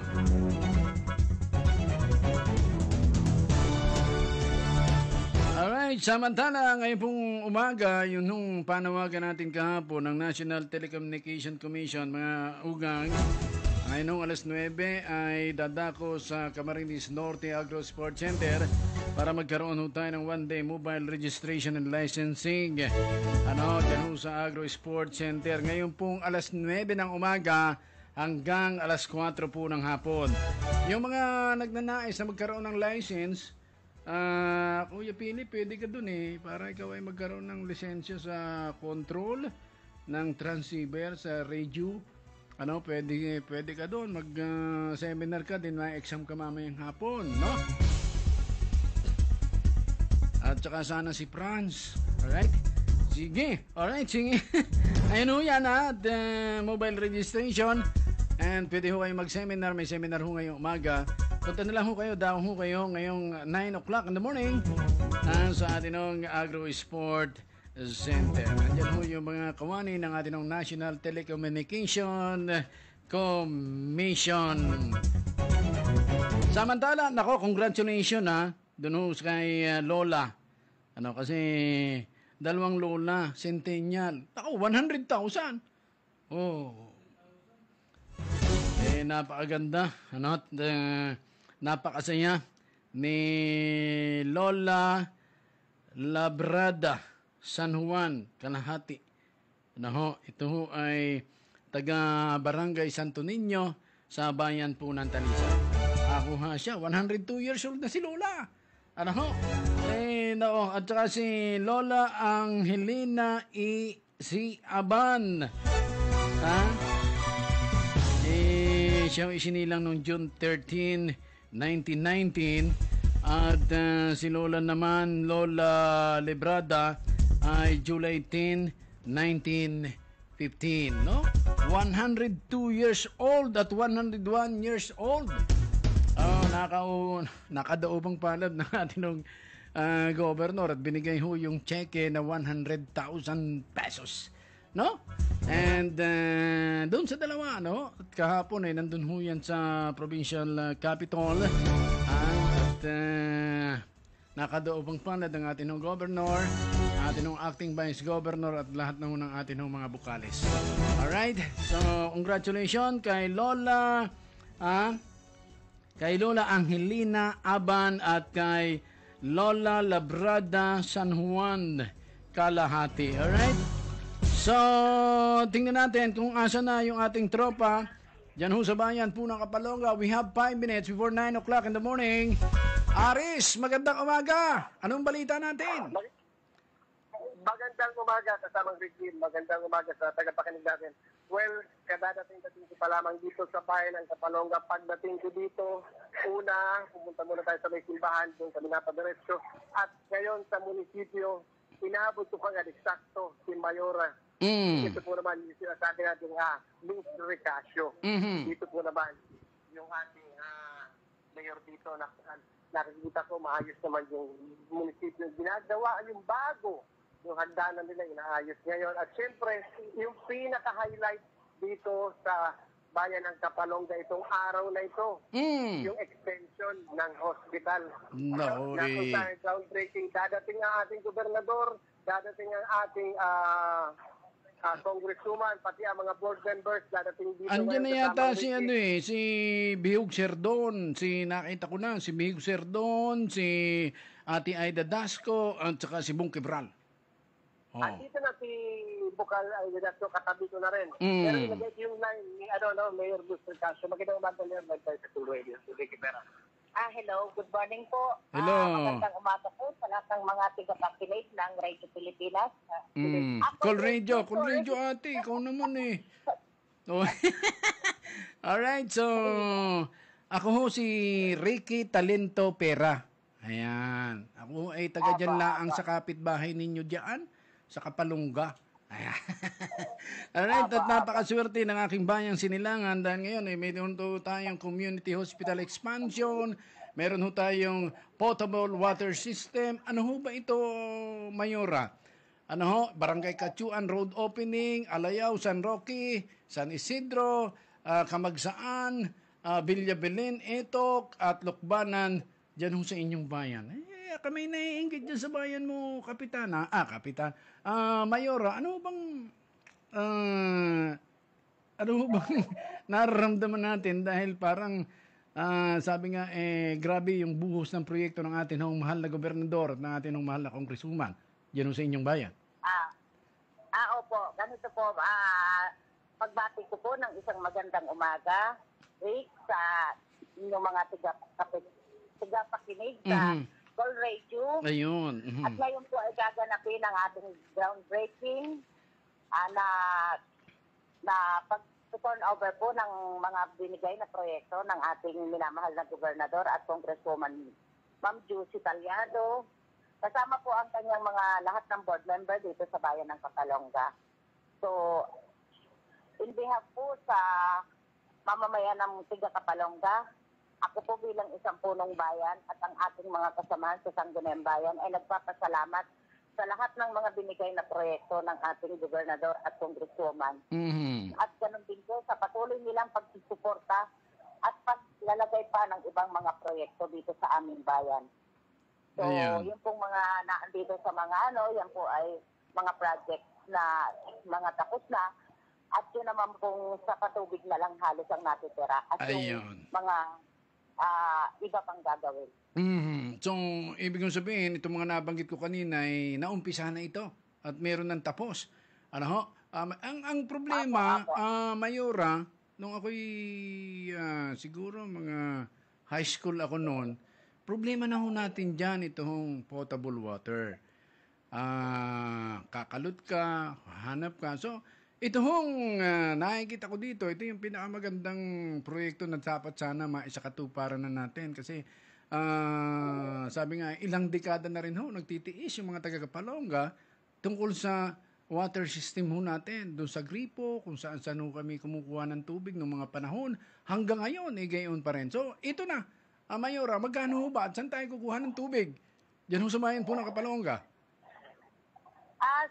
Alright, samantala ngayon pong umaga, yun nung panawagan natin kahapon ng National Telecommunication Commission, mga ugang, ngayon nung alas 9 ay dadako sa Camarines Norte Agro Sport Center para magkaroon tayo ng one-day mobile registration and licensing. Dyan sa Agro Sport Center. Ngayon pong alas 9 ng umaga hanggang alas 4 po ng hapon. Yung mga nagnanais na magkaroon ng license, Kuya Pili, pwede ka dun para ikaw ay magkaroon ng lisensya sa control ng transceiver sa radio. Pwede ka doon, mag-seminar ka din, may exam ka mamayang hapon, no? At saka sana si Franz, alright? Sige, alright, sige. Ayun ho yan at mobile registration. And pwede ho kayo mag-seminar, may seminar ho ngayong umaga. Punta na lang ho kayo, daw ho kayo ngayong 9 o'clock in the morning sa ating Agro Sport Center. Nandiyan ho yung mga kawani ng ating National Telecommunication Commission. Samantala, congratulations doon ho kay Lola. Kasi dalawang Lola, centennial. 100,000. Napakaganda. Napakasaya ni Lola Labrada San Juan, Kalahati. Ito ho ay taga Barangay Santo Niño sa bayan po ng Talisay. Ako siya, 102 years old na si Lola. At saka si Lola Angelina si Aban. Siya isinilang noong June 13, 1919. At si Lola naman, Lola Librada, ay July 10, 1915, no? 102 years old at 101 years old. Nakadaupang palad ng ating governor at binigay ho yung cheque na 100,000 pesos, no? And doon sa dalawa, no? At kahapon ay nandun ho yan sa provincial capital. At nakadaupang palad ng ating governor, ating acting vice governor at lahat ng ating mga bukalis. Alright, so congratulations kay Lola Angelina Aban at kay Lola Labrada San Juan, Kalahati. Alright, so tingnan natin kung asa na yung ating tropa dyan ho sa bayan po ng Kapalonga. We have 5 minutes before 9 o'clock in the morning. Aris, magandang umaga. Anong balita natin? Magandang umaga kasamang Ricky. Magandang umaga sa tagapakinig natin. Well, kadadating ko pa lamang dito sa bayan ng Kapalonga. Pagdating ko dito, una, pumunta muna tayo sa may simbahan, doon kami napadiretso. At ngayon sa munisipyo, inabot ko kagad eksakto si Mayora. Ito po naman yung sinasabi natin Luz Recasio. Dito po naman yung ating mayor dito nakikita ko maayos naman yung munisipyo. Ginagawa yung bago yung hagdanan nila inaayos ngayon. At syempre, yung pinaka-highlight dito sa bayan ng Kapalongga itong araw na ito, yung extension ng hospital. No, Sa groundbreaking, dadating ang ating gobernador, dadating ang ating congresswoman, pati ang mga board members, dadating dito. Andiyan na yata si si Bihug Serdon, nakita ko na, si Bihug Serdon, si Ate Aida Dasco, at saka si Bong Quebral. Andito na si Bukal Aydasco, katabi ko na rin. Pero ilagay yung line ni Mayor Buster Castro. Magandang umaga niya, nagtayo sa Cool Radio. Hello, good morning po. Hello. Magandang umaga po sa lahat ng mga tigapakinig ng Radio Pilipinas. Cool Radio ate, ikaw naman eh. Alright, so ako ho si Ricky Talento Pera. Ayan. Ako ay taga dyan laang sa kapitbahay ninyo dyan, sa Kapalongga. Ayan. Alright, at napakaswerte ng aking bayang Sinilangan dahil ngayon ay meron tayong community hospital expansion, meron ho tayong potable water system. Ano ho ba ito, Mayora? Ano ho? Barangay Kachuan Road Opening, Alayaw, San Roque, San Isidro, Kamagsaan, Villa Belen, Etok, at Lukbanan, dyan ho sa inyong bayan. Kami naiingit dyan sa bayan mo, Kapitana. Kapitan. Mayora, ano bang nararamdaman natin dahil parang sabi nga, grabe yung buhos ng proyekto ng atin ng mahal na gobernador at ng atin ng mahal na kongresuman dyan ho sa inyong bayan. Opo. Ganito po, pagbati ko po ng isang magandang umaga, Rick, sa inyong mga tigapakinig sa Cool Radio. Ayun. At ngayon po ay gaganapin ang ating groundbreaking na pag-turn over po ng mga binigay na proyekto ng ating minamahal na gobernador at Congresswoman Ma'am Juicy Talyado. Kasama po ang kanyang mga lahat ng board member dito sa bayan ng Kapalongga. So, in behalf po sa mamamayan ng Tiga Kapalongga, ako po bilang isang punong bayan at ang ating mga kasamahan sa Sangguniang Bayan ay nagpapasalamat sa lahat ng mga binigay na proyekto ng ating gobernador at congresswoman. At ganun din po sa patuloy nilang pagsusuporta at paglalagay pa ng ibang mga proyekto dito sa aming bayan. So, yun pong mga naandito sa mga yan po ay mga project na mga tapos na at yun naman pong sa patubig na lang halos ang natitira. At yung mga iba pang gagawin. So, ibig kong sabihin, itong mga nabanggit ko kanina ay naumpisa na ito at meron ng tapos. Ano ho? Ang problema, Mayora, nung ako'y siguro mga high school ako noon, problema na ho natin dyan itong potable water. Kakalot ka, hanap ka. So, ito hong nakikita ko dito, ito yung pinakamagandang proyekto na dapat sana maisakatuparan na natin kasi sabi nga, ilang dekada na rin ho, nagtitiis yung mga taga-Kapalongga tungkol sa water system ho natin, doon sa gripo, kung saan-saan ho kami kumukuha ng tubig ng mga panahon, hanggang ngayon, gayon pa rin. So, ito na, Mayora, magkano ho ba at saan tayo kukuha ng tubig? Diyan ho sa bayan po ng Kapalongga.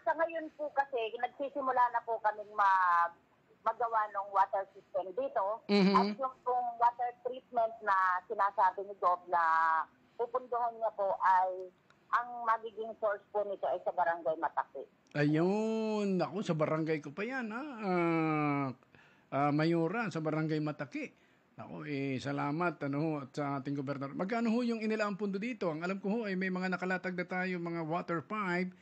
Sa ngayon po kasi, nagsisimula na po kaming magawa ng water system dito. At yung pong water treatment na sinasabi ni Gob na pupunduhan niya po ay ang magiging source po nito ay sa Barangay Mataki. Ayun, ako sa barangay ko pa yan, Mayora, sa Barangay Mataki. Ako, salamat at sa ating gobernador. Magkano ho yung inilaang pundo dito? Ang alam ko ho ay may mga nakalatag na tayo, mga water pipe,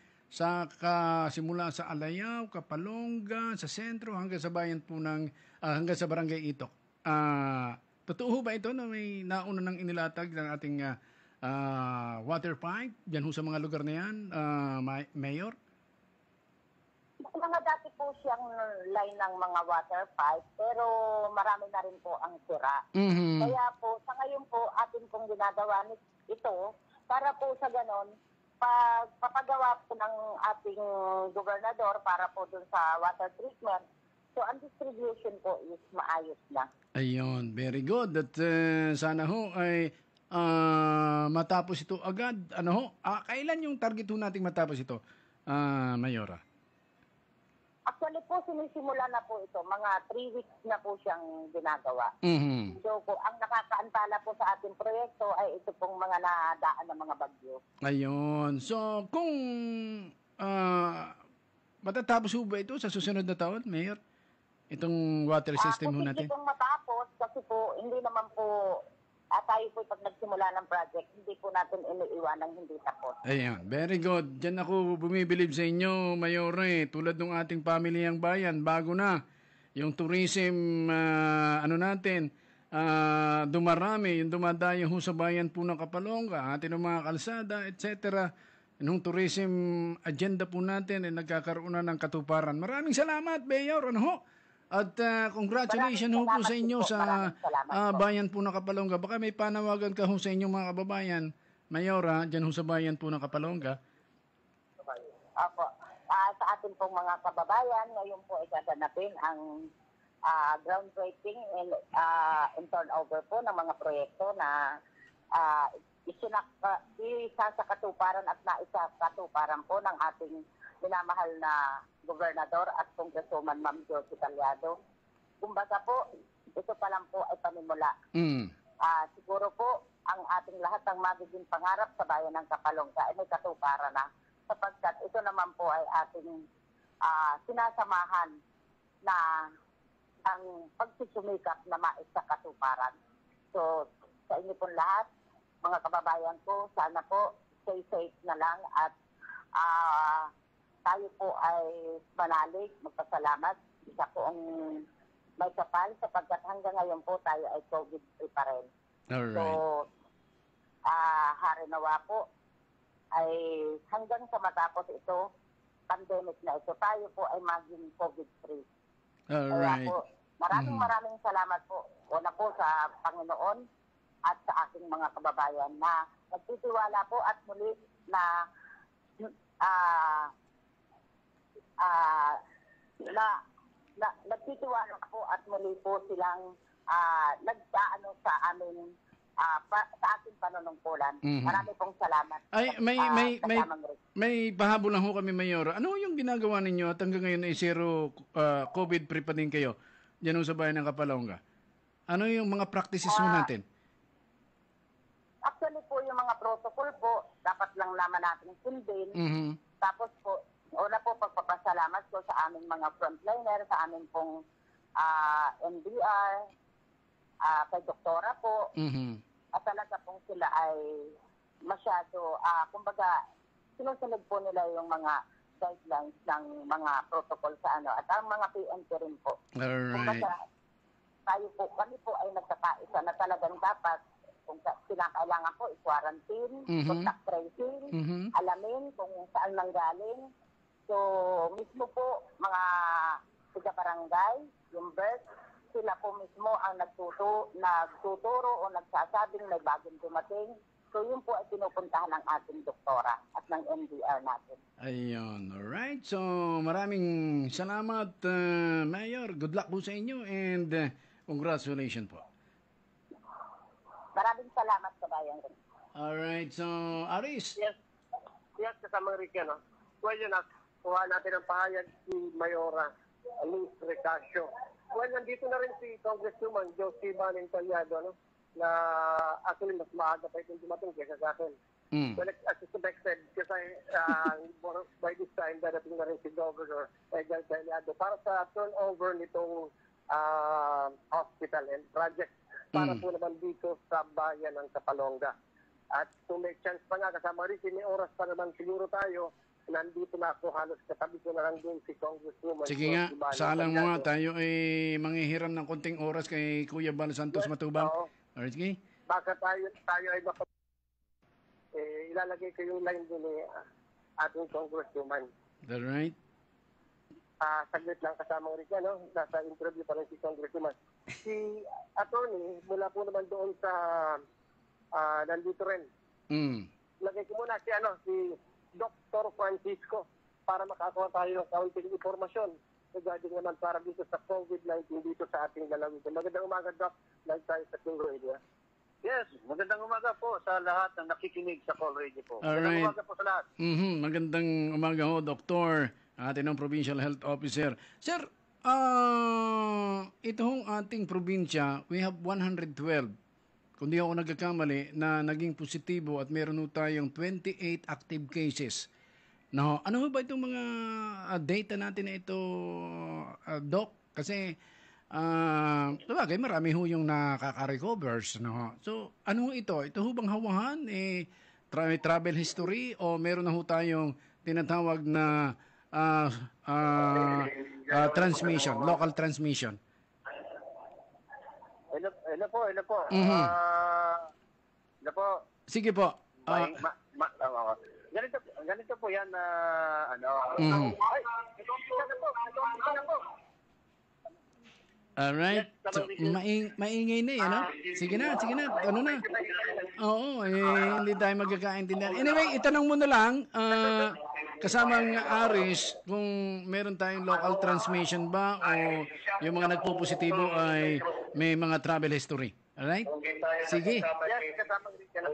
simula sa Alayaw, Kapalongga, sa sentro, hanggang sa bayan po hanggang sa Barangay Itok. Totoo ba ito na may nauna ng inilatag ng ating water pipe dyan ho sa mga lugar na yan, Mayor? Mga dati po siyang line ng mga water pipe, pero marami na rin po ang sira. Kaya po, sa ngayon po, atin pong ginagawa ito para po sa ganon, papagawa po ng ating gobernador para po dun sa water treatment. So, ang distribution po is maayos na. Ayun, very good. At sana ho ay matapos ito agad. Kailan yung target ho nating matapos ito, Mayora? Actually po, sinisimula na po ito. Mga 3 weeks na po siyang ginagawa. Mhm. So po, ang nakakaantala po sa ating proyekto ay ito pong mga nadaan ng mga bagyo. Ayun. So, kung matatapos ho ba ito sa susunod na taon, Mayor? Itong water system ho natin? Hindi pong matapos kasi po, hindi naman po, tayo po pag nagsimula ng project, hindi po natin iniiwanang hindi tapos. Ayan, very good. Diyan ako bumibilib sa inyo, Mayore. Tulad ng ating pamilyang bayan, bago na yung tourism, natin, dumarami, yung dumadayo ho sa bayan po ng Kapalonga, atin ng mga kalsada, etc. Nung tourism agenda po natin ay nagkakaroon na ng katuparan. Maraming salamat, Mayor. Ano ho? At congratulations ho po sa inyo sa bayan po ng Kapalonga. Baka may panawagan ka ho sa inyong mga kababayan, Mayora, dyan ho sa bayan po ng Kapalonga. Opo. Sa ating pong mga kababayan, ngayon po ay gaganapin ang groundbreaking and turnover po ng mga proyekto na isa sa katuparan at naisakatuparan po ng ating minamahal na Gobernador at Congresswoman Ma'am Josie Talyado. Kumbaga po, ito pa lang po ay panimula. Siguro po, ang ating lahat ng magiging pangarap sa bayan ng Kapalonga ay may katuparan na. Sapagkat ito naman po ay ating sinasamahan na ang pagsusumikap na maisakatuparan. So, sa inyo pong lahat, mga kababayan ko, sana po stay safe na lang at tayo po ay manalig, magpasalamat. Isa po ang may kapal sapagkat hanggang ngayon po tayo ay COVID-free pa rin. Alright. So, harinawa po ay hanggang sa matapos ito, pandemic na ito, tayo po ay maging COVID-free. Alright. Kaya po, maraming salamat po. Una po sa Panginoon at sa aking mga kababayan na nagtitiwala po at muli na nagtitiwala po at muli po silang nagdaano sa amin sa ating panunungkulan. Marami pong salamat. Ay, may pahabol lang ho kami, Mayor. Ano yung ginagawa ninyo at hanggang ngayon ay zero COVID-free pa din kayo dyan sa bayan ng Kapalonga? Ano yung mga practices mo natin? Actually po, yung mga protocol po, dapat lang naman natin sundin. Tapos po, una po, pagpapasalamat ko sa aming mga frontliner, sa aming pong NDR, kay doktora po. At talaga pong sila ay masyado, kumbaga, sinusunod po nila yung mga guidelines ng mga protocol sa ano. At ang mga PNP rin po. Alright. Kumbaga, kami po ay nagkakaisa na talagang dapat kung kinakailangan ko, i-quarantine, contact tracing, alamin kung saan nanggaling. So, mismo po, mga taga-barangay, yung birth, sila po mismo ang nagtuturo o nagsasabing may bagong dumating. So, yun po ay pinupuntahan ng ating doktora at ng NDR natin. Ayun, alright. So, maraming salamat, Mayor. Good luck po sa inyo and congratulations po. Maraming salamat sa bayan rin. Alright, so, Aris. Yes, kasama rin yan. Well, yun, kuha natin ang pahayag si Mayora Luz Recasio. Well, nandito na rin si Congresswoman Josie Manin Talyado, na actually mas maaga pa itong dumating kaysa sa akin. Well, as expected, kasi by this time, darating na rin si Governor Edgar Talyado para sa turnover nitong hospital and project para po naman dito sa bayan ng Kapalonga. At kung may chance pa nga, kasama rin, may oras pa naman siguro tayo, nandito na ako, halos katabi ko na lang din si Congresswoman. Sige nga, saalang mo nga, tayo ay manghihiram ng konting oras kay Kuya Bal Santos Matubang. Alright, sige? Baka tayo ay ilalagay ko yung line din ni ating Congresswoman. Alright. Saglit lang kasama rin yan, nasa interview pa rin si Congresswoman. Si attorney, mula po naman doon sa nandito rin. Lagay ko muna si Dr. Francisco para makakuha tayo ng kaunting informasyon regarding naman para dito sa COVID-19 dito sa ating lalawigan. Magandang umaga, Doc. Live tayo sa King Radio. Yes, magandang umaga po sa lahat ng nakikinig sa Call Radio po. Alright. Magandang umaga po sa lahat. Magandang umaga ho, Doktor, atin ang Provincial Health Officer. Sir, ito hong ating probinsya, we have 112. Kung di ako nagkakamali, na naging positibo at meron ho tayong 28 active cases. No, ano ba itong mga data natin na ito, Doc? Kasi, sabagay, marami ho yung nakaka-recovers. No? So, ano ito? Ito ho bang hawahan? Travel history o meron na ho tayong tinatawag na transmission, local transmission? Ano po. Ano po. Sige po. Ganito po yan na Alright. So, maingay na ano? Sige na. Ano na? Oo, hindi tayo magkakaintindihan. Anyway, itanong mo na lang, kasamang Aris, kung meron tayong local transmission ba o yung mga nagpo-positibo ay may mga travel history. Alright? Sige. Yes, kasamang rin ka na.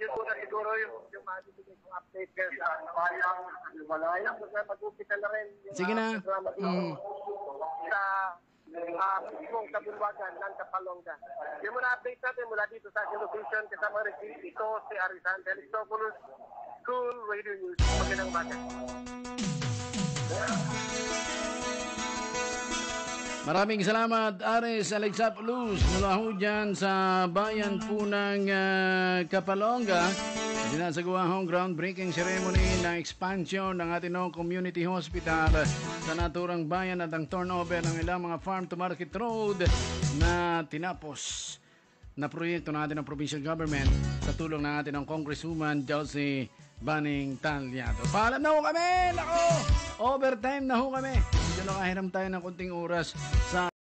Yun po na siguro yung mabibigay kong update kasi malayang mag-upita na rin. Sige na. Sa mismong kabulwagan ng Kapalonga. Yung muna update natin mula dito sa location kasama rin ito si Arisan Delistopoulos, Cool Radio News. Magandang umaga. Maraming salamat, Aris Alexopoulos, mula ho dyan sa bayan po ng Kapalonga. Sinasagawa hong groundbreaking ceremony ng expansion ng ating community hospital sa naturang bayan at ang turnover ng ilang mga farm to market road na tinapos na proyekto natin ng provincial government sa tulong ng ating Congresswoman Josie Banning Talyado. Paalam na ho kami! Nako! Overtime na ho kami! Medyo nakahiram tayo ng konting oras sa